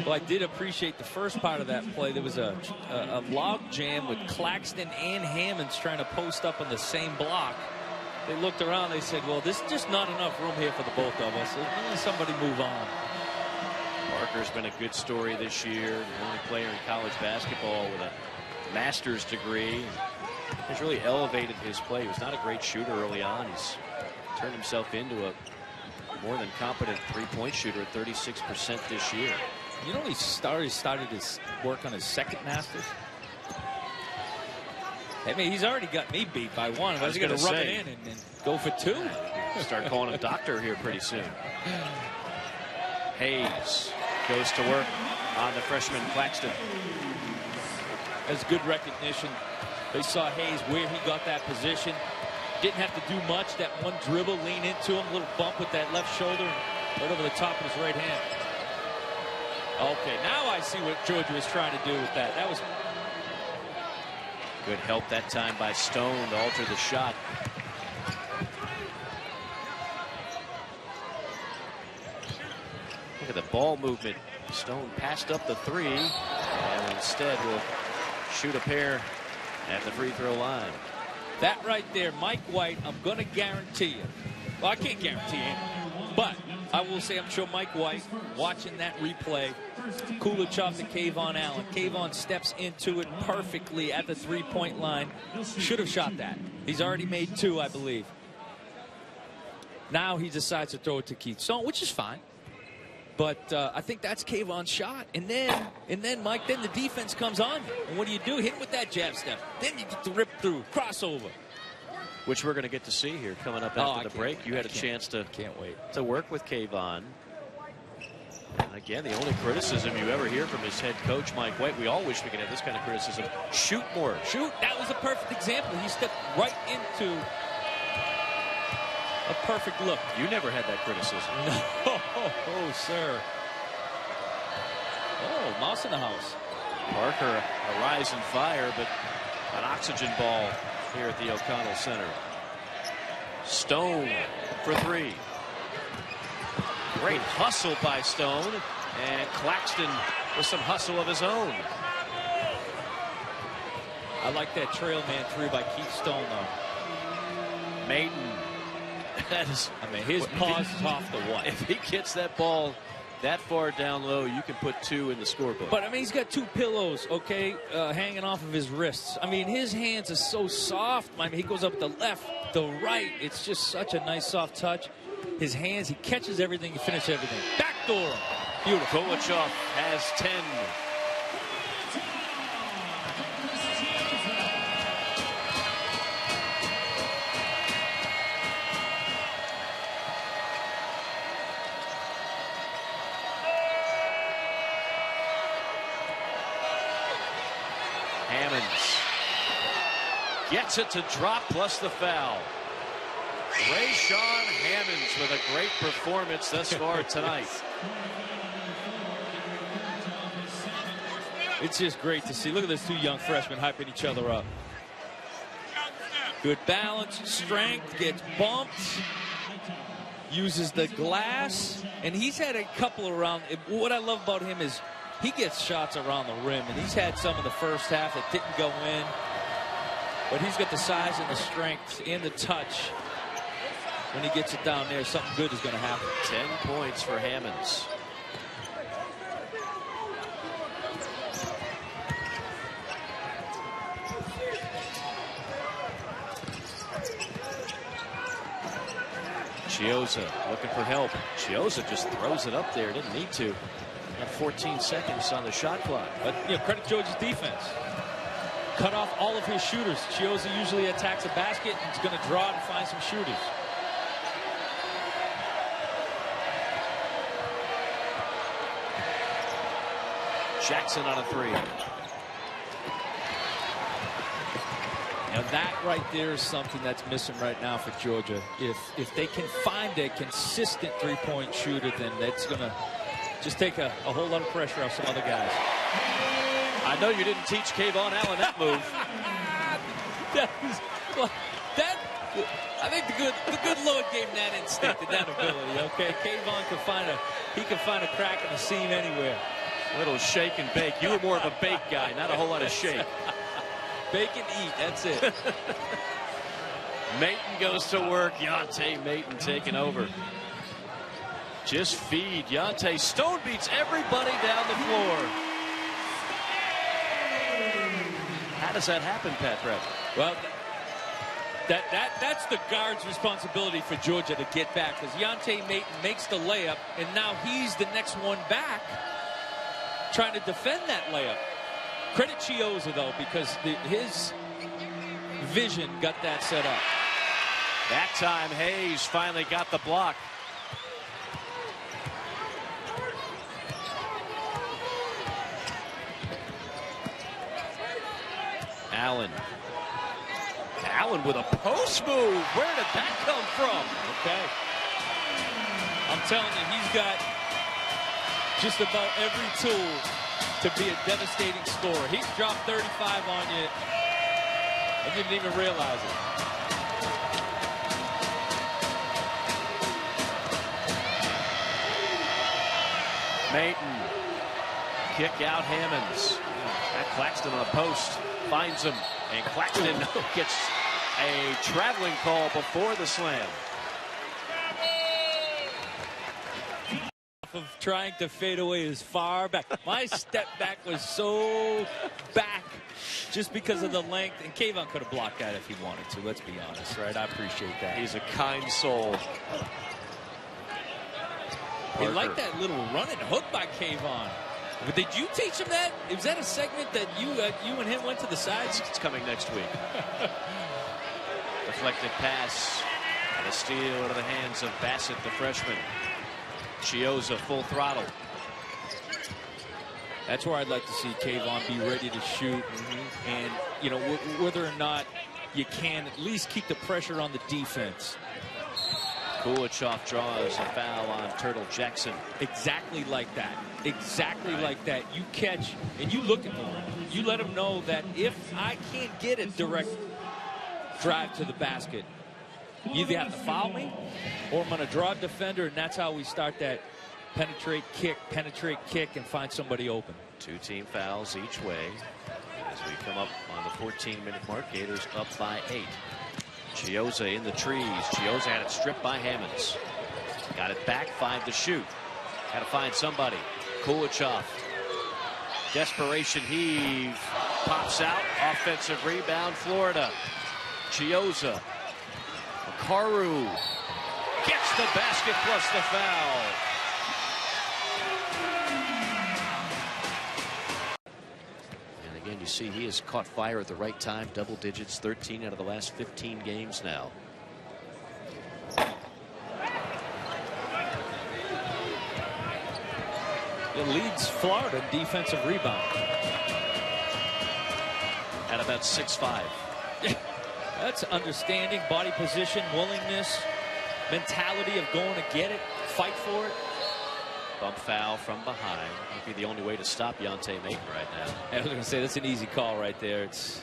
Speaker 2: Well, I did appreciate the first part of that play. There was a log jam with Claxton and Hammonds trying to post up on the same block. They looked around, they said, well, this is just not enough room here for the both of us. Let somebody move on.
Speaker 1: Parker's been a good story this year. The only player in college basketball with a master's degree. He's really elevated his play. He was not a great shooter early on. He's turned himself into a more than competent three-point shooter at 36% this year.
Speaker 2: You know, he started his work on his second master's. I mean, he's already got me beat by 1. I was going to rub it in and go for 2.
Speaker 1: Start calling him doctor here pretty soon. Hayes goes to work on the freshman Claxton.
Speaker 2: That's good recognition. They saw Hayes where he got that position. Didn't have to do much. That one dribble, lean into him, little bump with that left shoulder, right over the top of his right hand. Okay, now I see what Georgia was trying to do with that. That was
Speaker 1: good help that time by Stone to alter the shot. Look at the ball movement. Stone passed up the 3 and instead will shoot a pair at the free throw line.
Speaker 2: That right there, Mike White, I'm going to guarantee you. Well, I can't guarantee it, but I will say I'm sure Mike White, watching that replay, Coolidge off to Kayvon Allen. Kayvon steps into it perfectly at the three-point line. Should have shot that. He's already made 2, I believe. Now he decides to throw it to Keith Stone, which is fine. But I think that's Kayvon's shot. And then, Mike, then the defense comes on you. And what do? Hit him with that jab step. Then you get the rip through, crossover.
Speaker 1: Which we're going to get to see here coming up after the break. You had a chance to work with Kayvon. And again, the only criticism you ever hear from his head coach, Mike White, we all wish we could have this kind of criticism. Shoot more.
Speaker 2: Shoot. That was a perfect example. He stepped right into a perfect look.
Speaker 1: You never had that criticism.
Speaker 2: No. Oh, sir. Oh, mouse in the house.
Speaker 1: Parker, a rise in fire, but an oxygen ball here at the O'Connell Center. Stone for 3. Great hustle by Stone, and Claxton with some hustle of his own.
Speaker 2: I like that trail man 3 by Keith Stone, though.
Speaker 1: Maton. That is,
Speaker 2: I mean, his paws is off the what?
Speaker 1: If he gets that ball that far down low, you can put 2 in the scorebook.
Speaker 2: But I mean, he's got 2 pillows, okay, hanging off of his wrists. I mean, his hands are so soft. I mean, he goes up the left, the right. It's just such a nice soft touch. His hands, he catches everything, he finishes everything. Backdoor. Beautiful.
Speaker 1: Kolichov has 10. Hammonds gets it to drop plus the foul. Rayshawn Hammonds with a great performance thus far tonight.
Speaker 2: It's just great to see. Look at those two young freshmen hyping each other up. Good balance, strength, gets bumped, uses the glass, and he's had a couple around. What I love about him is he gets shots around the rim, and he's had some in the first half that didn't go in. But he's got the size and the strength and the touch. When he gets it down there, something good is going to happen.
Speaker 1: 10 points for Hammonds. Chiozza looking for help. Chiozza just throws it up there. Didn't need to. Got 14 seconds on the shot clock.
Speaker 2: But credit Georgia's defense. Cut off all of his shooters. Chiozza usually attacks a basket and is going to draw and find some shooters.
Speaker 1: Jackson on a three.
Speaker 2: Now that right there is something that's missing right now for Georgia. If they can find a consistent three-point shooter, then that's going to just take a whole lot of pressure off some other guys.
Speaker 1: I know you didn't teach Kayvon Allen that move.
Speaker 2: I think the good Lord gave him that instinct and that ability. Okay, Kayvon can find a crack in the seam anywhere.
Speaker 1: Little shake and bake. You were more of a bake guy, not a whole lot of shake.
Speaker 2: Bake and eat, that's it.
Speaker 1: Mayton goes to work. Yante Mayton taking over. Just feed. Yante stone beats everybody down the floor. How does that happen, Pat Brett?
Speaker 2: Well, that's the guard's responsibility for Georgia to get back, because Yante Mayton makes the layup, and now he's the next one back trying to defend that layup. Credit Chiozza, though, because his vision got that set up.
Speaker 1: That time, Hayes finally got the block. Allen. Allen with a post move. Where did that come from?
Speaker 2: Okay. I'm telling you, he's got just about every tool to be a devastating scorer. He dropped 35 on you and didn't even realize it.
Speaker 1: Mayton. Kick out Hammonds. That Claxton on the post. Finds him. And Claxton gets a traveling call before the slam.
Speaker 2: Of trying to fade away as far back. My step back was so back just because of the length, and Kayvon could have blocked that if he wanted to. Let's be honest, right? I appreciate that.
Speaker 1: He's a kind soul.
Speaker 2: He liked that little run and hook by Kayvon. But did you teach him that? Was that a segment that you and him went to the sides?
Speaker 1: It's coming next week. Deflected pass and a steal into the hands of Bassett, the freshman. Chiozza full throttle.
Speaker 2: That's where I'd like to see Kayvon be ready to shoot. And, you know, whether or not you can at least keep the pressure on the defense.
Speaker 1: Kulichoff draws a foul on Turtle Jackson.
Speaker 2: Exactly like that. Exactly like that. You catch and you look at him. You let him know that if I can't get a direct drive to the basket, you either have to foul me or I'm going to draw a defender, and that's how we start that penetrate, kick, and find somebody open.
Speaker 1: 2 team fouls each way as we come up on the 14-minute mark. Gators up by 8. Chiozza in the trees. Chiozza had it stripped by Hammonds. Got it back, 5 to shoot. Got to find somebody. Kulichoff. Desperation heave. Pops out. Offensive rebound, Florida. Chiozza. Makaru gets the basket plus the foul. And again, you see he has caught fire at the right time. Double digits, 13 out of the last 15 games now.
Speaker 2: It leads Florida in defensive rebound.
Speaker 1: At about 6'5".
Speaker 2: That's understanding, body position, willingness, mentality of going to get it, fight for it.
Speaker 1: Bump foul from behind. Might be the only way to stop Yonte Maton right now.
Speaker 2: I was going to say, that's an easy call right there. It's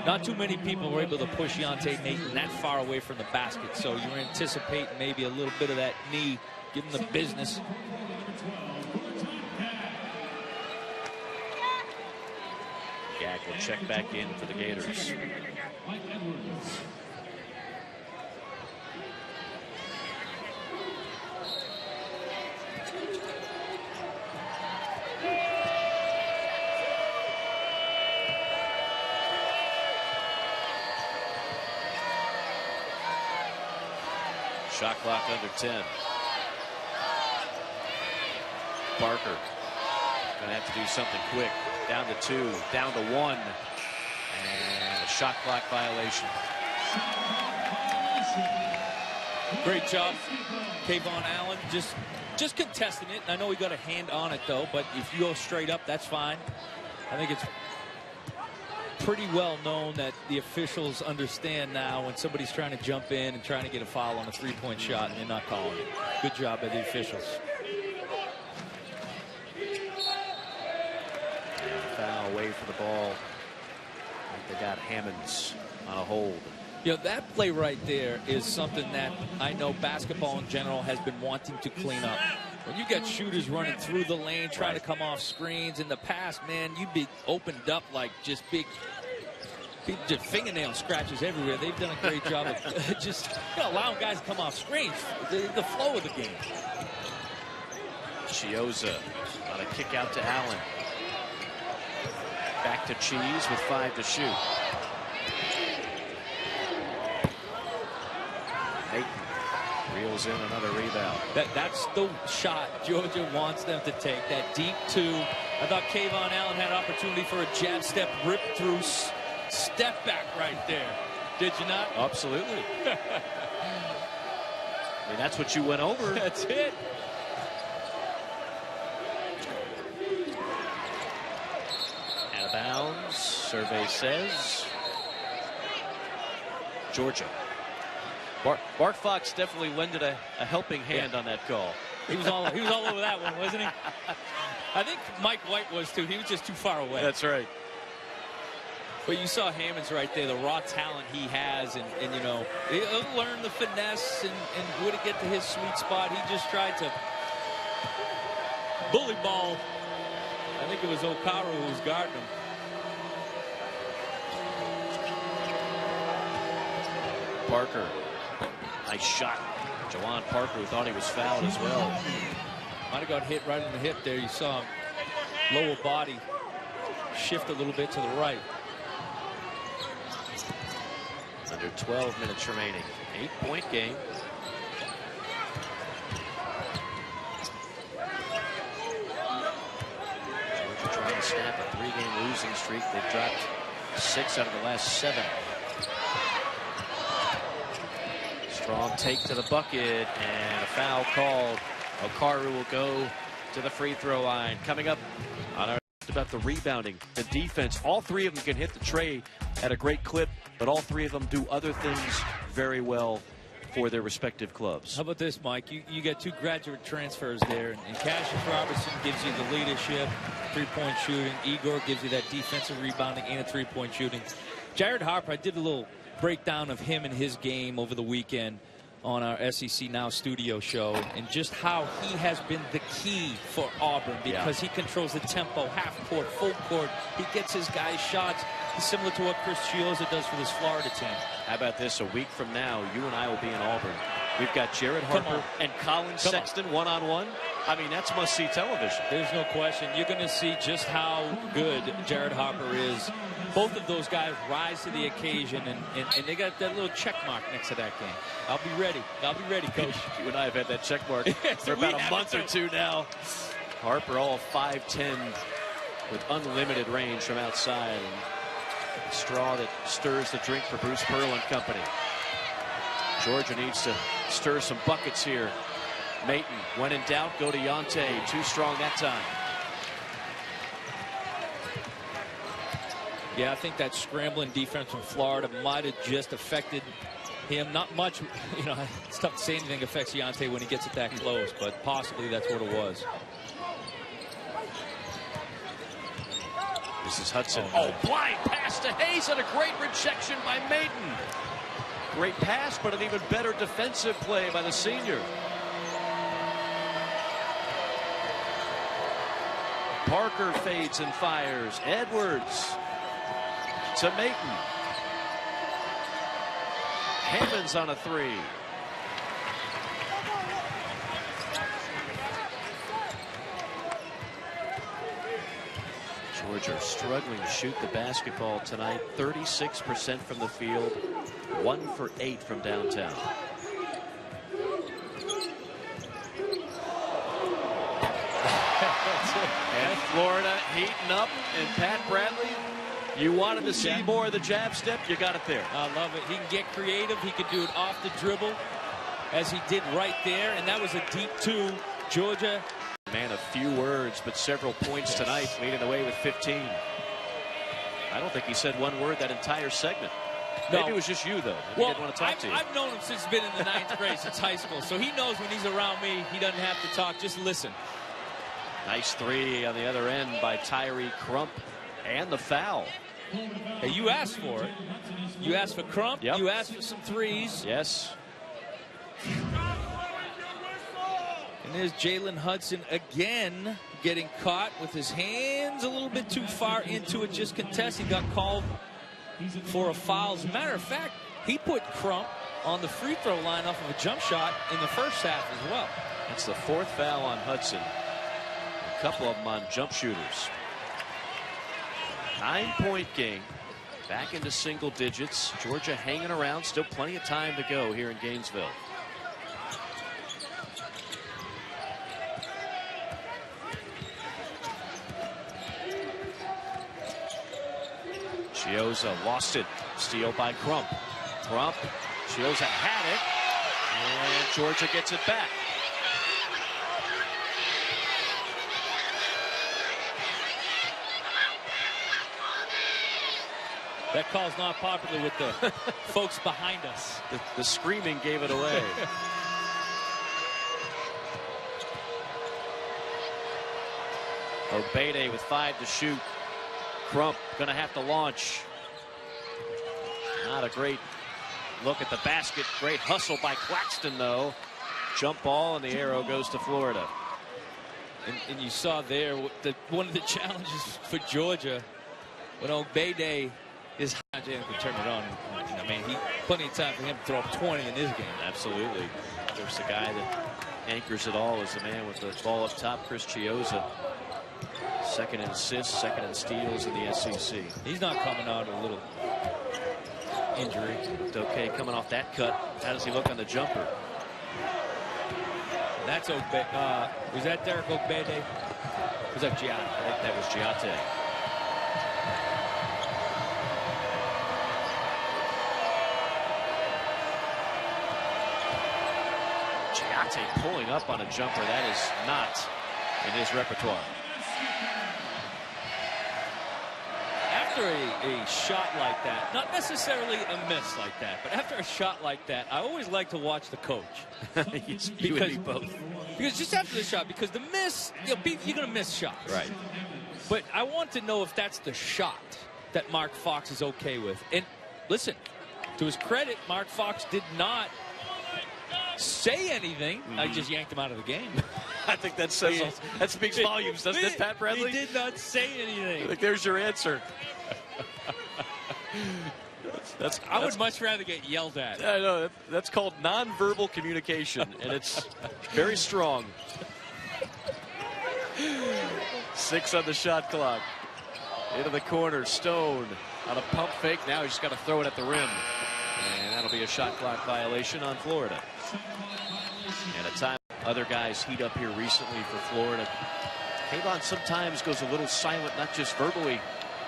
Speaker 2: not too many people were able to push Yonte Maton that far away from the basket, so you're anticipating maybe a little bit of that knee, give him the business.
Speaker 1: Gag will check back in for the Gators. Shot clock under 10. Parker going to have to do something quick. Down to 2, down to 1, and a shot clock violation.
Speaker 2: Great job, Kayvon Allen, just contesting it. I know he got a hand on it though, but if you go straight up, that's fine. I think it's pretty well known that the officials understand now when somebody's trying to jump in and trying to get a foul on a three-point shot and they're not calling it. Good job by the officials.
Speaker 1: Foul away for the ball. I think they got Hammonds on a hold.
Speaker 2: You know, that play right there is something that I know basketball in general has been wanting to clean up. When you got shooters running through the lane, trying to come off screens, in the past, man, you'd be opened up like just big just fingernail scratches everywhere. They've done a great job of just allowing guys to come off screens. The flow of the game.
Speaker 1: Chioza on a kick out to Allen. Back to Cheese with 5 to shoot. Maton reels in another rebound.
Speaker 2: That's the shot Georgia wants them to take. That deep 2. I thought Kayvon Allen had opportunity for a jab step, rip through, step back right there. Did you not?
Speaker 1: Absolutely. I mean, that's what you went over.
Speaker 2: That's it.
Speaker 1: Out of bounds. Survey says Georgia. Bart Fox definitely lended a helping hand on that call.
Speaker 2: He was all over that one, wasn't he? I think Mike White was too. He was just too far away.
Speaker 1: That's right.
Speaker 2: But you saw Hammonds right there, the raw talent he has, and you know, he'll learn the finesse and would get to his sweet spot. He just tried to bully ball. I think it was Okaru who was guarding him.
Speaker 1: Parker. Nice shot. Jawan Parker, who thought he was fouled as well.
Speaker 2: Might have got hit right in the hip there. You saw him lower body shift a little bit to the right.
Speaker 1: Under 12 minutes remaining. 8-point game. Georgia trying to snap a 3-game losing streak. They've dropped 6 out of the last 7. Strong take to the bucket and a foul called. Okaru will go to the free throw line. Coming up on our about the rebounding, the defense. All 3 of them can hit the tray at a great clip, but all 3 of them do other things very well for their respective clubs.
Speaker 2: How about this, Mike? You got 2 graduate transfers there, and Cassius Robertson gives you the leadership, 3-point shooting. Igor gives you that defensive rebounding and a 3-point shooting. Jared Harper, I did a little breakdown of him and his game over the weekend on our SEC Now studio show, and just how he has been the key for Auburn because he controls the tempo, half court, full court. He gets his guys shots. He's similar to what Chris Chioza does for this Florida team.
Speaker 1: How about this? A week from now, you and I will be in Auburn. We've got Jared Harper and Colin Sexton one-on-one. I mean, that's must-see television.
Speaker 2: There's no question. You're going to see just how good Jared Harper is. Both of those guys rise to the occasion, and they got that little check mark next to that game. I'll be ready. I'll be ready, Coach.
Speaker 1: You and I have had that check mark for about a month or 2 now. Harper all 5'10", with unlimited range from outside. And straw that stirs the drink for Bruce Pearl and company. Georgia needs to stir some buckets here. Maton, when in doubt, go to Yonte. Too strong that time.
Speaker 2: Yeah, I think that scrambling defense from Florida might have just affected him. Not much. You know, it's tough to say anything affects Yonte when he gets it that close, but possibly that's what it was.
Speaker 1: This is Hudson. Oh, blind pass to Hayes and a great rejection by Maiden. Great pass, but an even better defensive play by the senior. Parker fades and fires. Edwards to Maiden. Hammonds on a three. Georgia struggling to shoot the basketball tonight. 36% from the field, 1 for 8 from downtown. And Florida heating up, and Pat Bradley, you wanted to see more of the jab step, you got it there.
Speaker 2: I love it. He can get creative. He could do it off the dribble, as he did right there, and that was a deep 2. Georgia.
Speaker 1: Man of few words, but several points tonight, leading the way with 15. I don't think he said one word that entire segment.
Speaker 2: No.
Speaker 1: Maybe it was just you, though. Maybe he didn't want to talk to you.
Speaker 2: I've known him since he's been in the 9th grade, since high school, so he knows when he's around me, he doesn't have to talk, just listen.
Speaker 1: Nice three on the other end by Tyree Crump, and the foul.
Speaker 2: Hey, you asked for it. You asked for Crump.
Speaker 1: Yep.
Speaker 2: You asked for some threes.
Speaker 1: Yes.
Speaker 2: And there's Jalen Hudson again getting caught with his hands a little bit too far into it, just contest. He got called for a foul. As a matter of fact, he put Crump on the free throw line off of a jump shot in the first half as well.
Speaker 1: That's the 4th foul on Hudson. A couple of them on jump shooters. 9-point game. Back into single digits. Georgia hanging around. Still plenty of time to go here in Gainesville. Chioza lost it. Steal by Crump. Crump. Chioza had it. And Georgia gets it back.
Speaker 2: That call's not popular with the folks behind us.
Speaker 1: The screaming gave it away. Obede with 5 to shoot. Crump going to have to launch. Not a great look at the basket. Great hustle by Claxton, though. Jump ball, and the arrow goes to Florida.
Speaker 2: And you saw there one of the challenges for Georgia when Obede is high, Jalen could turn it on. I mean, plenty of time for him to throw up 20 in this game.
Speaker 1: Absolutely. There's the guy that anchors it all is the man with the ball up top, Chris Chioza. 2nd in assists, 2nd in steals in the SEC.
Speaker 2: He's not coming out with a little injury.
Speaker 1: It's okay coming off that cut. How does he look on the jumper?
Speaker 2: That's Obede. Was that Derek Obede? Was that Giate?
Speaker 1: I think that was Giate. Giate pulling up on a jumper. That is not in his repertoire.
Speaker 2: After a shot like that, not necessarily a miss like that, but after a shot like that, I always like to watch the coach.
Speaker 1: You and me both.
Speaker 2: Because just after the shot, because the miss, you're going to miss shots.
Speaker 1: Right.
Speaker 2: But I want to know if that's the shot that Mark Fox is okay with. And listen, to his credit, Mark Fox did not say anything. I just yanked him out of the game.
Speaker 1: I think that says that speaks volumes, doesn't it, Pat Bradley?
Speaker 2: He did not say anything.
Speaker 1: Like, there's your answer.
Speaker 2: I would much rather get yelled at.
Speaker 1: I know that's called nonverbal communication, and it's very strong. 6 on the shot clock. Into the corner, Stone on a pump fake. Now he's just got to throw it at the rim, and that'll be a shot clock violation on Florida. And a time other guys heat up here recently for Florida. Kayvon sometimes goes a little silent, not just verbally,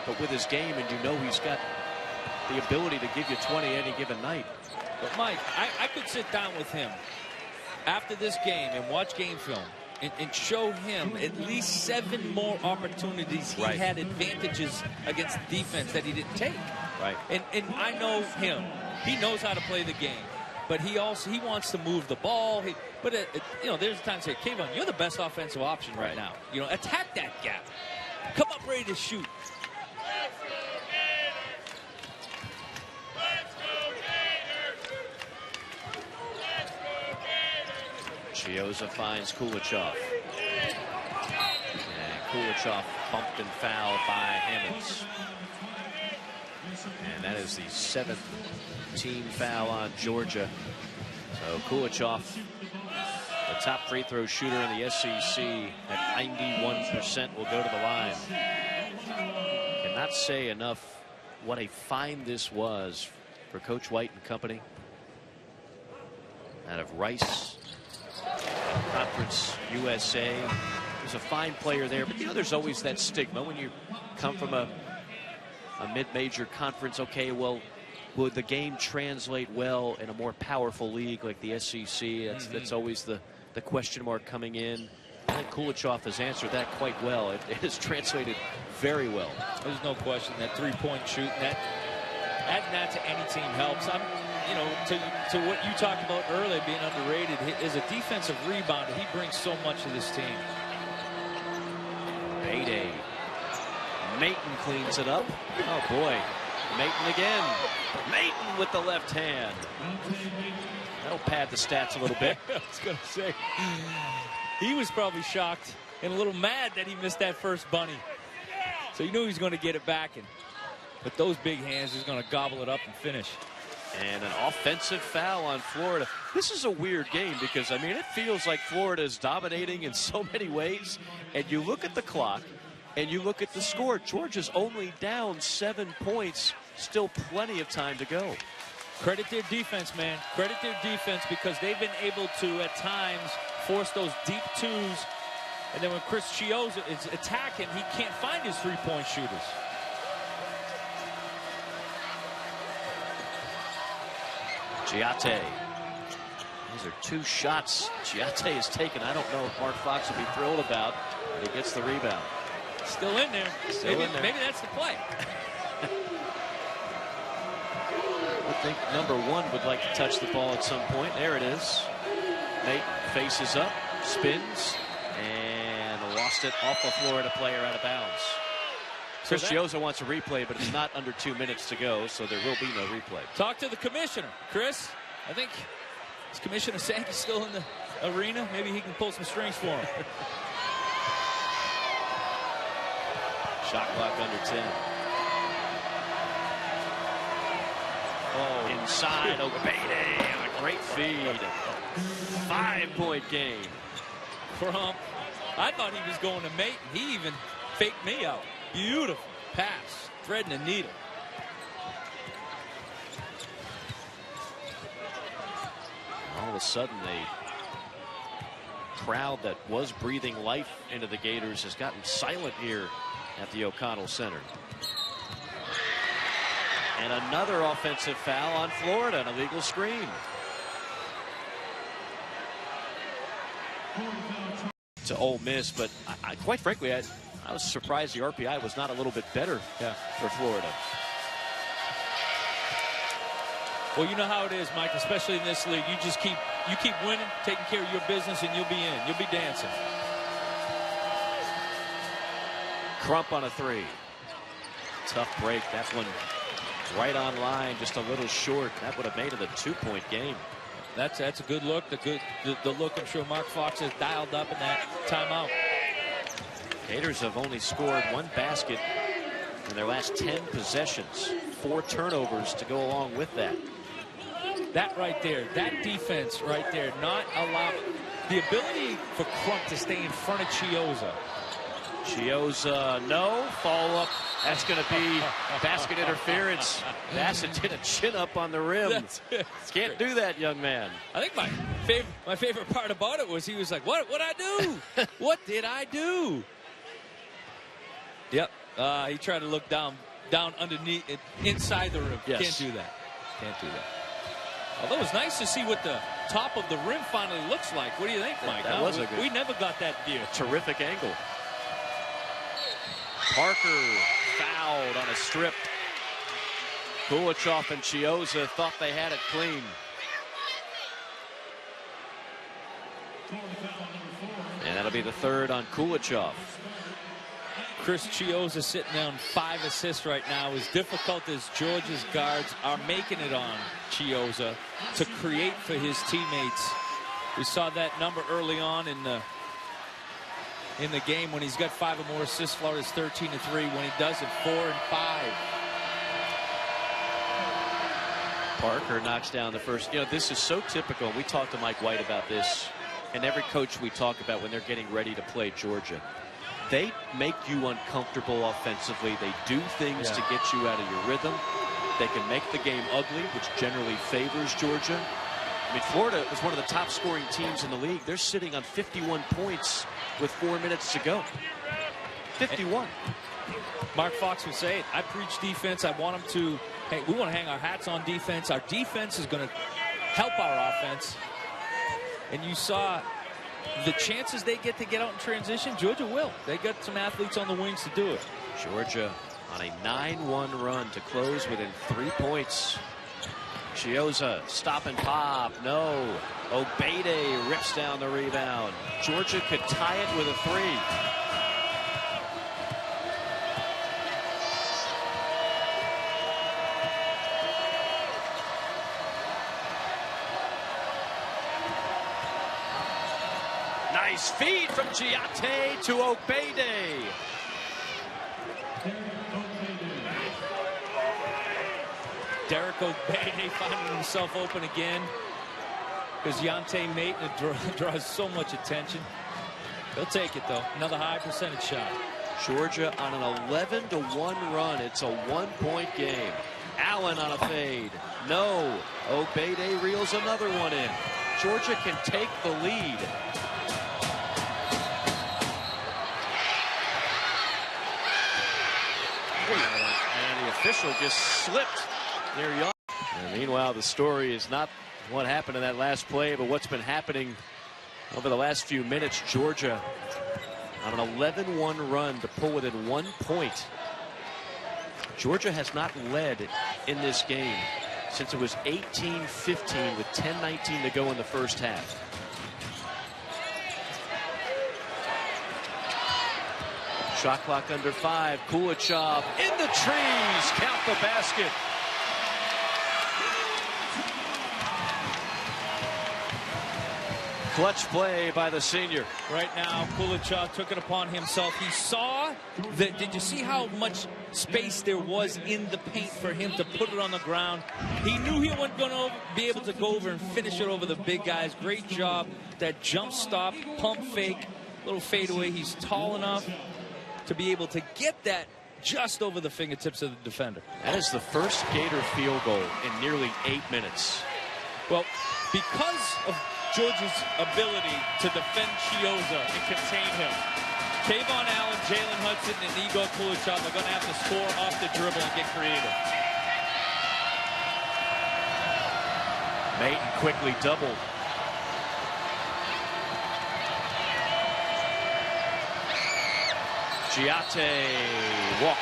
Speaker 1: but with his game, and you know he's got the ability to give you 20 any given night.
Speaker 2: But Mike, I could sit down with him after this game and watch game film and show him at least 7 more opportunities he had advantages against the defense that he didn't take.
Speaker 1: Right.
Speaker 2: And I know him. He knows how to play the game. But he wants to move the ball. There's times say, Kayvon, you're the best offensive option right now. Attack that gap. Come up ready to shoot.
Speaker 1: Chioza finds Kulichov. And Kulichov bumped and fouled by Hammonds. And that is the 7th team foul on Georgia. So Kulichov, the top free throw shooter in the SEC at 91%, will go to the line. Cannot say enough what a find this was for Coach White and company. Out of Rice Conference USA. There's a fine player there, but you know there's always that stigma when you come from a mid-major conference. Okay, well, would the game translate well in a more powerful league like the SEC? That's always the question mark coming in. I think Kulichov has answered that quite well. It has translated very well.
Speaker 2: There's no question that three-point shooting, adding that to any team helps. You know, to what you talked about earlier, being underrated, as a defensive rebounder, he brings so much to this team.
Speaker 1: Payday. Maton cleans it up. Oh boy, Maton again. Maton with the left hand. That'll pad the stats a little bit.
Speaker 2: I was going to say, he was probably shocked and a little mad that he missed that first bunny. So you knew he was going to get it back, and with those big hands, he's going to gobble it up and finish.
Speaker 1: And an offensive foul on Florida. This is a weird game because, I mean, it feels like Florida is dominating in so many ways. And you look at the clock and you look at the score. Georgia's only down 7 points. Still plenty of time to go.
Speaker 2: Credit their defense, man. Credit their defense, because they've been able to, at times, force those deep twos. And then when Chris Chioza is attacking, he can't find his three-point shooters.
Speaker 1: Giate. These are 2 shots Giate has taken. I don't know if Mark Fox will be thrilled about, but he gets the rebound.
Speaker 2: Still in there. Maybe that's the play.
Speaker 1: I think number 1 would like to touch the ball at some point. There it is. Nate faces up, spins, and lost it off a Florida player out of bounds. Chris Chioza wants a replay, but it's not under 2 minutes to go, so there will be no replay.
Speaker 2: Talk to the commissioner, Chris. I think, is Commissioner Sankey still in the arena? Maybe he can pull some strings for him.
Speaker 1: Shot clock under 10. Oh, inside, Obede, a great feed. 5-point game.
Speaker 2: Crump. I thought he was going to Maton. He even faked me out. Beautiful pass, threading the needle.
Speaker 1: All of a sudden, the crowd that was breathing life into the Gators has gotten silent here at the O'Connell Center. And another offensive foul on Florida, an illegal screen. To Ole Miss, but quite frankly, I was surprised the RPI was not a little bit better for Florida.
Speaker 2: Well, you know how it is, Mike, especially in this league. You keep winning, taking care of your business, and you'll be in. You'll be dancing.
Speaker 1: Crump on a 3. Tough break. That one right on line, just a little short. That would have made it a 2-point game.
Speaker 2: That's a good look. The look I'm sure Mark Fox has dialed up in that timeout.
Speaker 1: Gators have only scored 1 basket in their last 10 possessions. 4 turnovers to go along with that.
Speaker 2: That right there, that defense right there, not allow the ability for Crump to stay in front of Chioza.
Speaker 1: Chioza, no. Follow up. That's going to be basket interference. Bassett did a chin up on the rim. Can't do that, young man.
Speaker 2: I think my favorite part about it was he was like, "What I do? What did I do?" Yep. He tried to look down underneath, inside the rim.
Speaker 1: Yes.
Speaker 2: Can't do that. Can't do that. Although it was nice to see what the top of the rim finally looks like. What do you think, Mike?
Speaker 1: That was a good.
Speaker 2: We never got that view.
Speaker 1: Terrific angle. Parker fouled on a strip. Kulichov and Chioza thought they had it clean. And that'll be the 3rd on Kulichov.
Speaker 2: Chris Chioza sitting down 5 assists right now. As difficult as Georgia's guards are making it on Chioza to create for his teammates, We saw that number early on in the game when he's got 5 or more assists. Florida's 13-3. When he does it, 4 and 5.
Speaker 1: Parker knocks down the first. You know, this is so typical. We talked to Mike White about this, and every coach we talk about when they're getting ready to play Georgia. They make you uncomfortable offensively. They do things to get you out of your rhythm. They can make the game ugly, which generally favors Georgia. I mean, Florida is one of the top scoring teams in the league. They're sitting on 51 points with 4 minutes to go. 51.
Speaker 2: Mark Fox would say it. I preach defense. I want them to, hey, we want to hang our hats on defense. Our defense is going to help our offense. And you saw the chances they get out in transition. Georgia will. They got some athletes on the wings to do it.
Speaker 1: Georgia on a 9-1 run to close within 3 points. Chioza, stop and pop. No. Obede rips down the rebound. Georgia could tie it with a 3. Nice feed from Giate to Obede.
Speaker 2: Derek Obede finding himself open again because Yante Maton draws so much attention. He'll take it, though. Another high percentage shot.
Speaker 1: Georgia on an 11-1 run. It's a 1-point game. Allen on a fade. No. Obede reels another one in. Georgia can take the lead. And the official just slipped near Young. And meanwhile, the story is not what happened in that last play, but what's been happening over the last few minutes. Georgia on an 11-1 run to pull within 1 point. Georgia has not led in this game since it was 18-15 with 10:19 to go in the first half. Shot clock under 5. Kulichov in the trees. Count the basket. Clutch play by the senior.
Speaker 2: Right now, Kulichov took it upon himself. He saw that. Did you see how much space there was in the paint for him to put it on the ground? He knew he wasn't going to be able to go over and finish it over the big guys. Great job. That jump stop, pump fake, little fadeaway. He's tall enough to be able to get that just over the fingertips of the defender.
Speaker 1: That is the first Gator field goal in nearly 8 minutes.
Speaker 2: Well, because of Georgia's ability to defend Chioza and contain him, Kayvon Allen, Jalen Hudson, and Igor Kulichov are going to have to score off the dribble and get creative.
Speaker 1: Maton quickly doubled. Giate walked.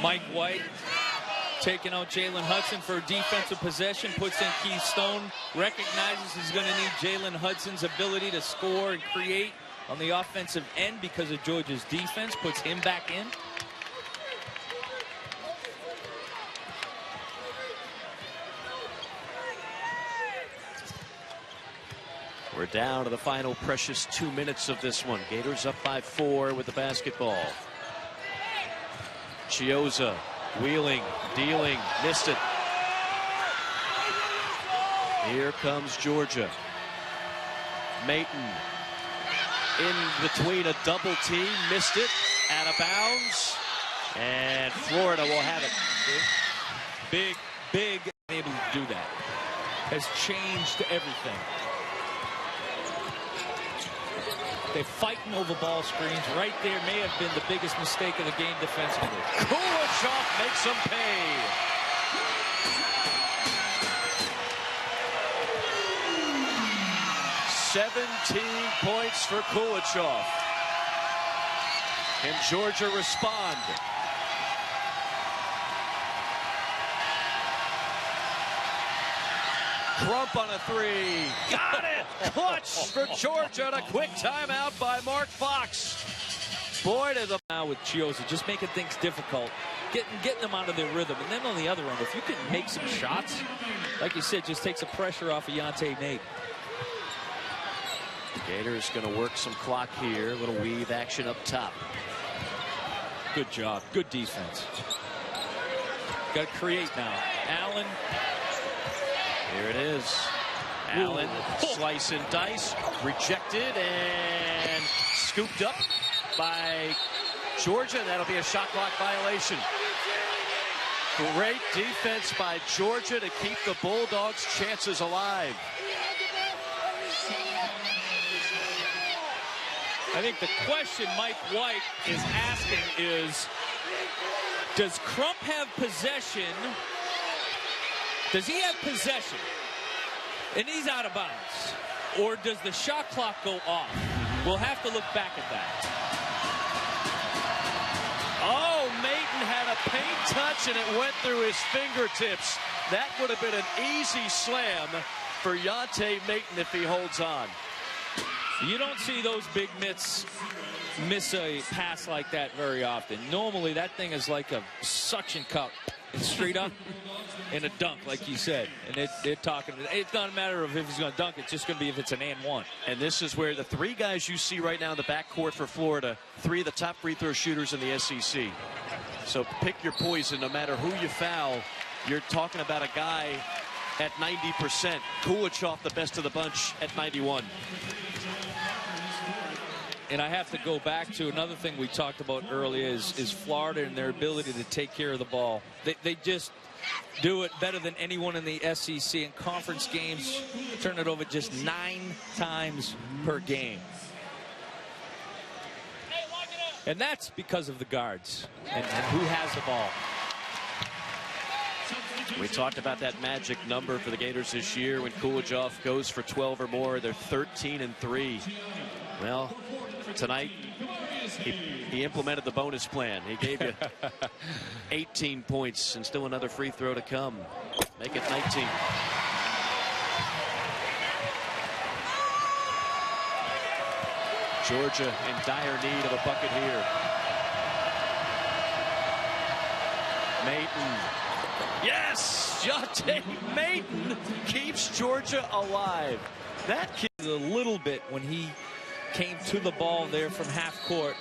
Speaker 2: Mike White taking out Jalen Hudson for defensive possession, puts in Keith Stone, recognizes he's going to need Jalen Hudson's ability to score and create on the offensive end because of Georgia's defense, puts him back in.
Speaker 1: We're down to the final precious 2 minutes of this one. Gators up by 4 with the basketball. Chioza wheeling, dealing, missed it. Here comes Georgia. Maton in between a double team, missed it, out of bounds, and Florida will have it.
Speaker 2: Big able to do that. Has changed everything. They're fighting over ball screens. Right there may have been the biggest mistake of the game defensively.
Speaker 1: Kulichov makes them pay. "17 points for Kulichov. Can Georgia respond? Crump on a 3. Got it! Clutch for Georgia. And a quick timeout by Mark Fox. Boy, to the
Speaker 2: now with Chiozza, just making things difficult, getting them out of their rhythm. And then on the other end, if you can make some shots, like you said, just take some pressure off of Yante Nate.
Speaker 1: Gators going to work some clock here. A little weave action up top.
Speaker 2: Good job. Good defense. Got to create now. Allen.
Speaker 1: Here it is. Allen, slice and dice, rejected and scooped up by Georgia. That'll be a shot clock violation. Great defense by Georgia to keep the Bulldogs' chances alive.
Speaker 2: I think the question Mike White is asking is, does Crump have possession? Does he have possession? And he's out of bounds. Or does the shot clock go off? We'll have to look back at that.
Speaker 1: Oh, Mayton had a paint touch and it went through his fingertips. That would have been an easy slam for Yante Mayton if he holds on.
Speaker 2: You don't see those big mitts miss a pass like that very often. Normally that thing is like a suction cup. It's straight up and a dunk, like you said. And they're talking. It's not a matter of if he's going to dunk. It's just going to be if it's an and one.
Speaker 1: And this is where the three guys you see right now in the backcourt for Florida, three of the top free throw shooters in the SEC. So pick your poison. No matter who you foul, you're talking about a guy at 90%. Kulichov, the best of the bunch, at 91.
Speaker 2: And I have to go back to another thing we talked about earlier is Florida and their ability to take care of the ball. They just do it better than anyone in the SEC. In conference games, turn it over just 9 times per game. And that's because of the guards and who has the ball.
Speaker 1: We talked about that magic number for the Gators this year. When Kulichov goes for 12 or more, they're 13-3. Well, tonight he implemented the bonus plan. He gave you 18 points and still another free throw to come. Make it 19. Georgia in dire need of a bucket here. Mayton. Yes! Yante Mayton keeps Georgia alive. That kid
Speaker 2: a little bit when he came to the ball there from half court.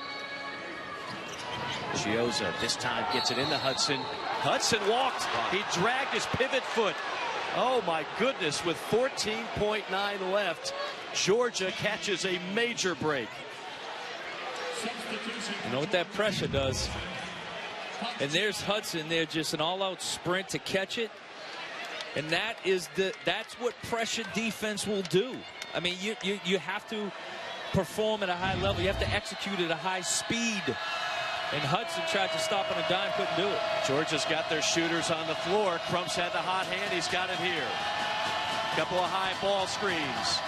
Speaker 1: Chiozza this time gets it into Hudson. Hudson walked. He dragged his pivot foot. Oh my goodness, with 14.9 left, Georgia catches a major break.
Speaker 2: You know what that pressure does? And there's Hudson there, just an all-out sprint to catch it. And that's what pressure defense will do. I mean, you have to perform at a high level. You have to execute at a high speed. And Hudson tried to stop on a dime, couldn't do it.
Speaker 1: Georgia's got their shooters on the floor. Crump's had the hot hand. He's got it here. Couple of high ball screens.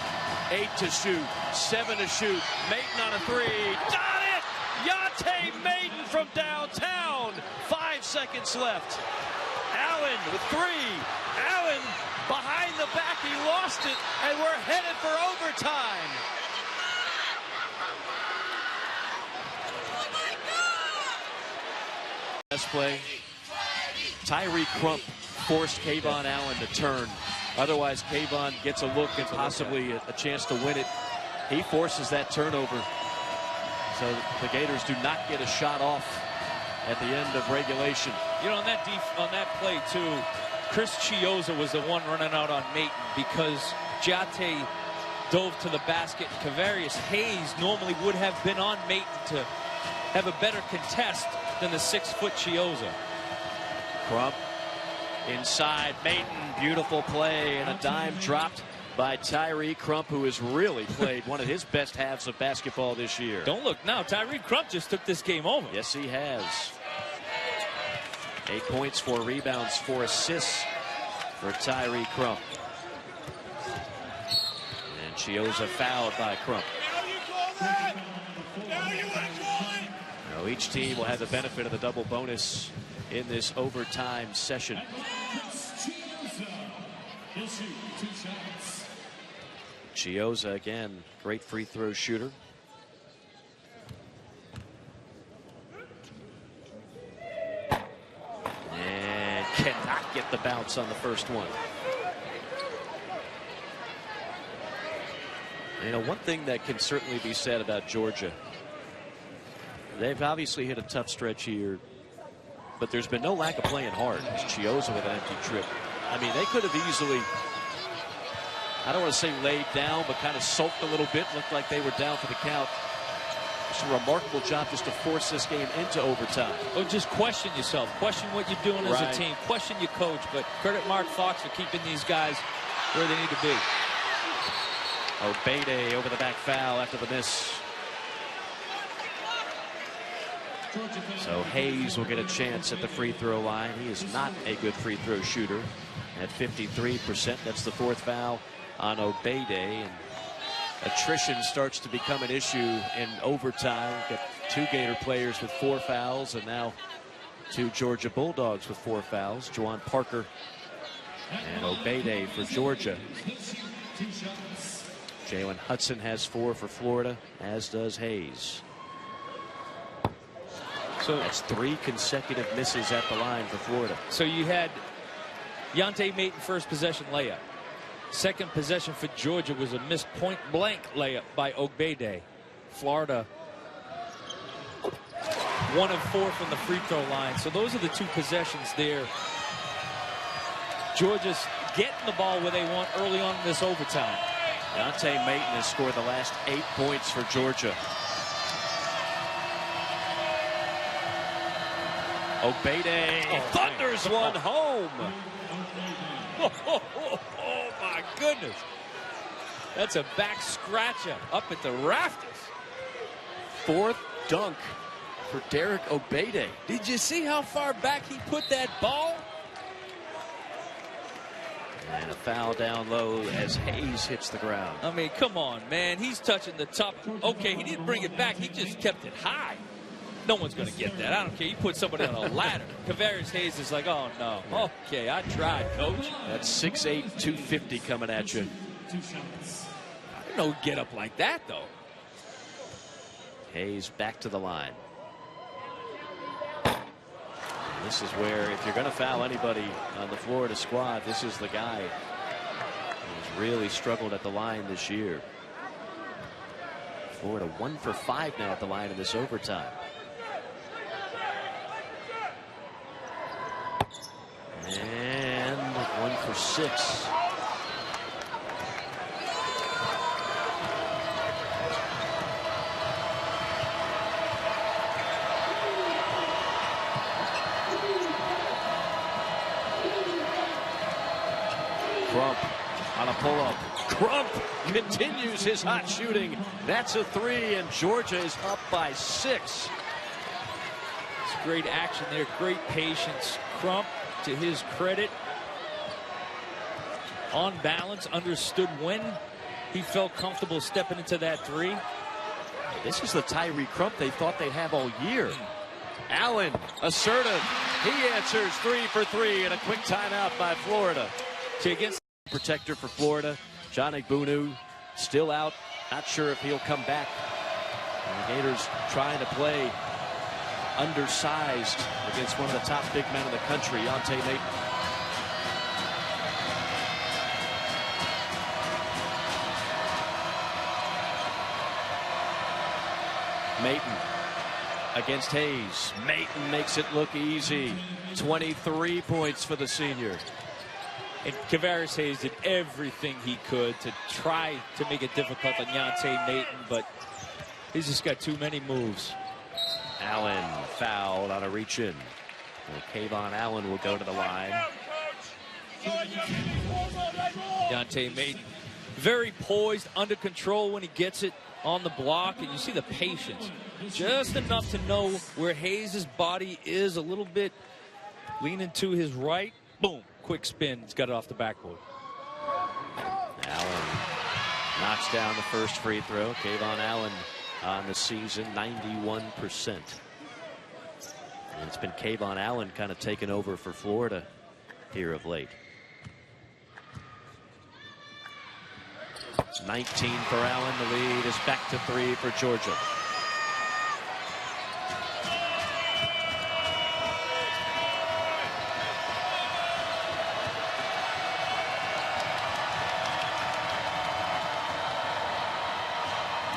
Speaker 1: 8 to shoot. 7 to shoot. Mayton on a 3. Got it! Yante Mayton from downtown. 5 seconds left. Allen with 3. Allen behind the back. He lost it. And we're headed for overtime. Best play. Tyree Crump forced Kayvon Allen to turn. Otherwise, Kayvon gets a look and possibly a chance to win it. He forces that turnover. So the Gators do not get a shot off at the end of regulation.
Speaker 2: You know, on that play, too, Chris Chiozza was the one running out on Mayton because Jate dove to the basket. Kavarius Hayes normally would have been on Mayton to have a better contest than the 6-foot Chiozza.
Speaker 1: Crump inside. Mayton, beautiful play, and a dime dropped by Tyree Crump, who has really played one of his best halves of basketball this year.
Speaker 2: Don't look now. Tyree Crump just took this game over.
Speaker 1: Yes, he has. 8 points, 4 rebounds, 4 assists for Tyree Crump. And Chiozza fouled by Crump. Now each team will have the benefit of the double bonus in this overtime session. Chiozza again, great free throw shooter. attempts on the first one. You know, one thing that can certainly be said about Georgia, they've obviously hit a tough stretch here, but there's been no lack of playing hard. It's Chioza with an empty trip. I mean, they could have easily, I don't want to say laid down, but kind of sulked a little bit. Looked like they were down for the count. It's a remarkable job just to force this game into overtime.
Speaker 2: Or just question yourself. Question what you're doing as a team. Question your coach. But credit Mark Fox for keeping these guys where they need to be.
Speaker 1: Obede over the back foul after the miss. So Hayes will get a chance at the free throw line. He is not a good free throw shooter at 53%. That's the 4th foul on Obede. And attrition starts to become an issue in overtime. We've got 2 Gator players with 4 fouls, and now 2 Georgia Bulldogs with 4 fouls. Juwan Parker and Obede for Georgia. Jalen Hudson has 4 for Florida, as does Hayes. So that's 3 consecutive misses at the line for Florida.
Speaker 2: So you had Yante Maton first possession layup. Second possession for Georgia was a missed point blank layup by Obede. Florida 1 of 4 from the free throw line. So those are the 2 possessions there. Georgia's getting the ball where they want early on in this overtime.
Speaker 1: Yante Maton has scored the last 8 points for Georgia. Obede thunders one home.
Speaker 2: Oh my goodness. That's a back scratcher up at the rafters.
Speaker 1: 4th dunk for Derek Obede.
Speaker 2: Did you see how far back he put that ball?
Speaker 1: And a foul down low as Hayes hits the ground.
Speaker 2: I mean, come on, man. He's touching the top. Okay, he didn't bring it back. He just kept it high. No one's going to get that. I don't care. You put somebody on a ladder. Kavarius Hayes is like, oh, no. Okay, I tried, coach.
Speaker 1: That's 6'8", 250 coming at you.
Speaker 2: I didn't know he'd get up like that, though.
Speaker 1: Hayes back to the line. This is where, if you're going to foul anybody on the Florida squad, this is the guy who's really struggled at the line this year. Florida 1 for 5 now at the line in this overtime. And 1 for 6. Crump on a pull-up. Crump continues his hot shooting. That's a 3, and Georgia is up by 6.
Speaker 2: It's great action there. Great patience. Crump, to his credit, on balance, understood when he felt comfortable stepping into that 3.
Speaker 1: This is the Tyree Crump they thought they'd have all year. Allen, assertive. He answers 3 for 3, and a quick timeout by Florida. Against protector for Florida, John Egbunu still out. Not sure if he'll come back. And the Gators trying to play undersized against one of the top big men in the country, Yante Maton. Maton against Hayes. Maton makes it look easy. 23 points for the senior.
Speaker 2: And Kavarius Hayes did everything he could to try to make it difficult on Yante Maton, but he's just got too many moves.
Speaker 1: Allen fouled on a reach-in. Kayvon Allen will go to the line.
Speaker 2: Yante Maton, very poised, under control when he gets it on the block, and you see the patience. Just enough to know where Hayes' body is, a little bit leaning to his right. Boom, quick spin. He's got it off the backboard.
Speaker 1: Allen knocks down the first free throw. Kayvon Allen on the season, 91%. And it's been Kayvon Allen kind of taking over for Florida here of late. 19 for Allen. The lead is back to 3 for Georgia.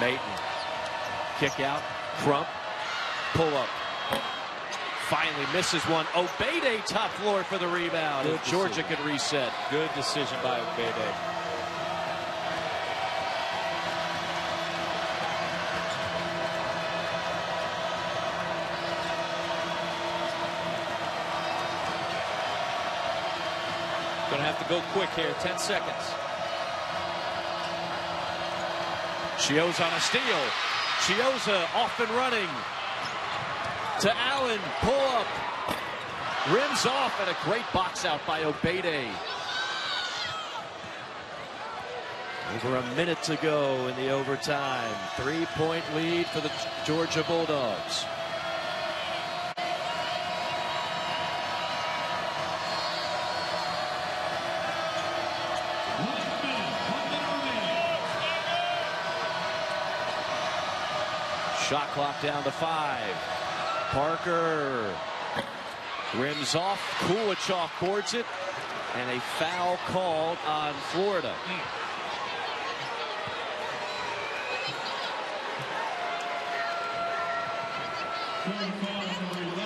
Speaker 1: Maton. Kick out. Crump. Pull up. Finally misses one. Obede top floor for the rebound.
Speaker 2: Good
Speaker 1: Georgia
Speaker 2: decision.
Speaker 1: can reset.
Speaker 2: Good decision by Obede. Gonna have to go quick here. 10 seconds.
Speaker 1: Chiozza on a steal. Chiozza off and running. To Allen. Pull up. Rims off, and a great box out by Obede. Over a minute to go in the overtime. 3-point lead for the Georgia Bulldogs. Shot clock down to 5. Parker rims off. Kulichoff boards it, and a foul called on Florida.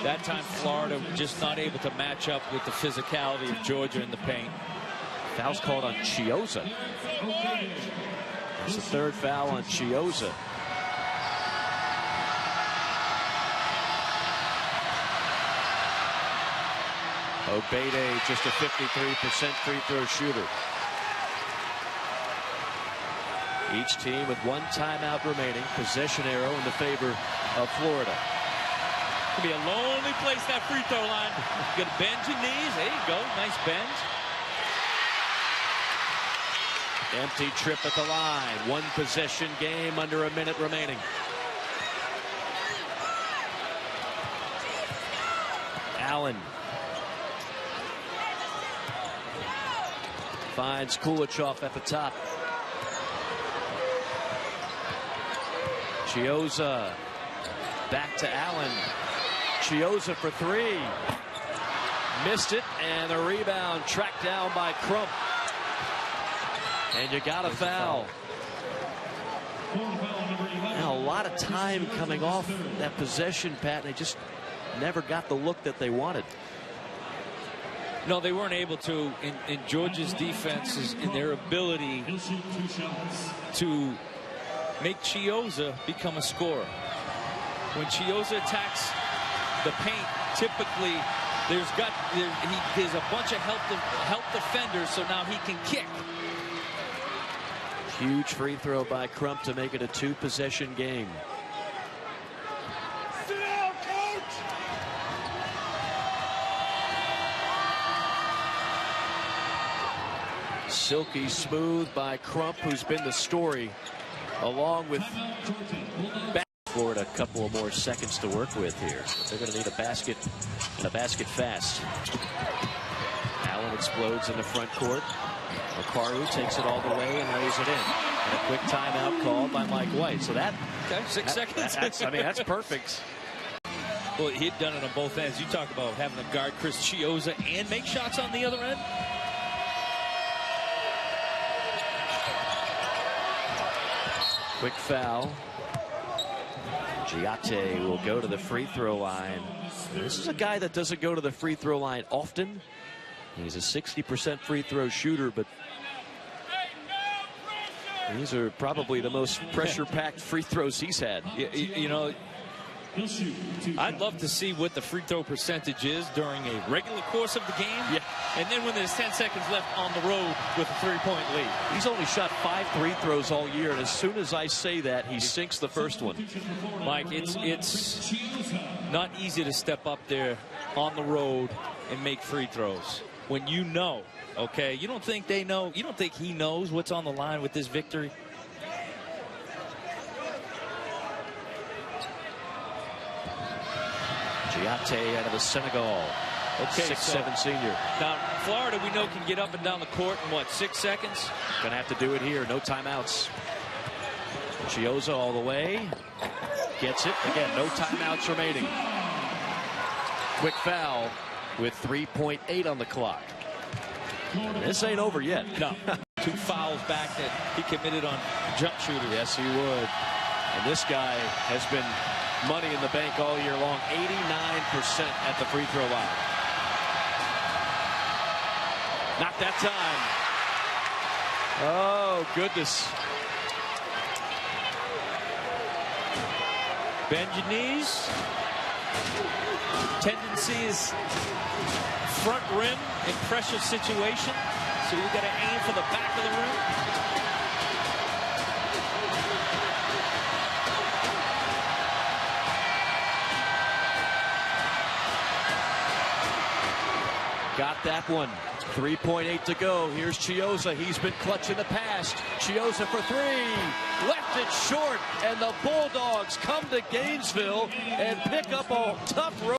Speaker 2: That time Florida just not able to match up with the physicality of Georgia in the paint.
Speaker 1: Foul's called on Chiozza. That's the third foul on Chiozza. Obede just a 53% free throw shooter. Each team with one timeout remaining. Possession arrow in the favor of Florida.
Speaker 2: Could be a lonely place, that free throw line. You got to bend your knees. There you go. Nice bend.
Speaker 1: Empty trip at the line. One possession game, under a minute remaining. Allen finds Kulichoff at the top. Chiozza back to Allen. Chiozza for 3. Missed it, and the rebound tracked down by Crump. And you got a foul. Now a lot of time coming off that possession, Pat. They just never got the look that they wanted.
Speaker 2: No, they weren't able to in Georgia's defense, in their ability to make Chiozza become a scorer. When Chiozza attacks the paint, typically there's a bunch of help defenders, so now he can kick.
Speaker 1: Huge free throw by Crump to make it a 2-possession game. Silky smooth by Crump, who's been the story, along with Florida. A couple of more seconds to work with here. They're going to need a basket, and a basket fast. Allen explodes in the front court. Okaru takes it all the way and lays it in. And a quick timeout called by Mike White. So that,
Speaker 2: okay, 6 seconds.
Speaker 1: That's perfect.
Speaker 2: Well, he'd done it on both ends. You talk about having to guard Chris Chiozza and make shots on the other end.
Speaker 1: Quick foul. Giate will go to the free throw line. This is a guy that doesn't go to the free throw line often. He's a 60% free throw shooter, but these are probably the most pressure-packed free throws he's had.
Speaker 2: You know, I'd love to see what the free throw percentage is during a regular course of the game.
Speaker 1: Yeah.
Speaker 2: And then when there's 10 seconds left on the road with a 3-point lead.
Speaker 1: He's only shot 5 free throws all year, and as soon as I say that, he sinks the first one.
Speaker 2: Mike, it's not easy to step up there on the road and make free throws when you know, okay? You don't think they know? You don't think he knows what's on the line with this victory?
Speaker 1: Giate out of the Senegal.
Speaker 2: Okay,
Speaker 1: 6'7" senior.
Speaker 2: Now, Florida, we know, can get up and down the court in, what, 6 seconds?
Speaker 1: Gonna have to do it here. No timeouts. Chiozza all the way. Gets it. Again, no timeouts remaining. Quick foul with 3.8 on the clock. This ain't over yet.
Speaker 2: No. 2 fouls back that he committed on jump shooter.
Speaker 1: Yes, he would. And this guy has been money in the bank all year long. 89% at the free throw line. Not that time. Oh, goodness.
Speaker 2: Bend your knees. Tendency is front rim in pressure situation. So you got to aim for the back of the rim.
Speaker 1: Got that one. 3.8 to go. Here's Chiozza. He's been clutch in the past. Chiozza for three. Left it short. And the Bulldogs come to Gainesville and pick up a tough road.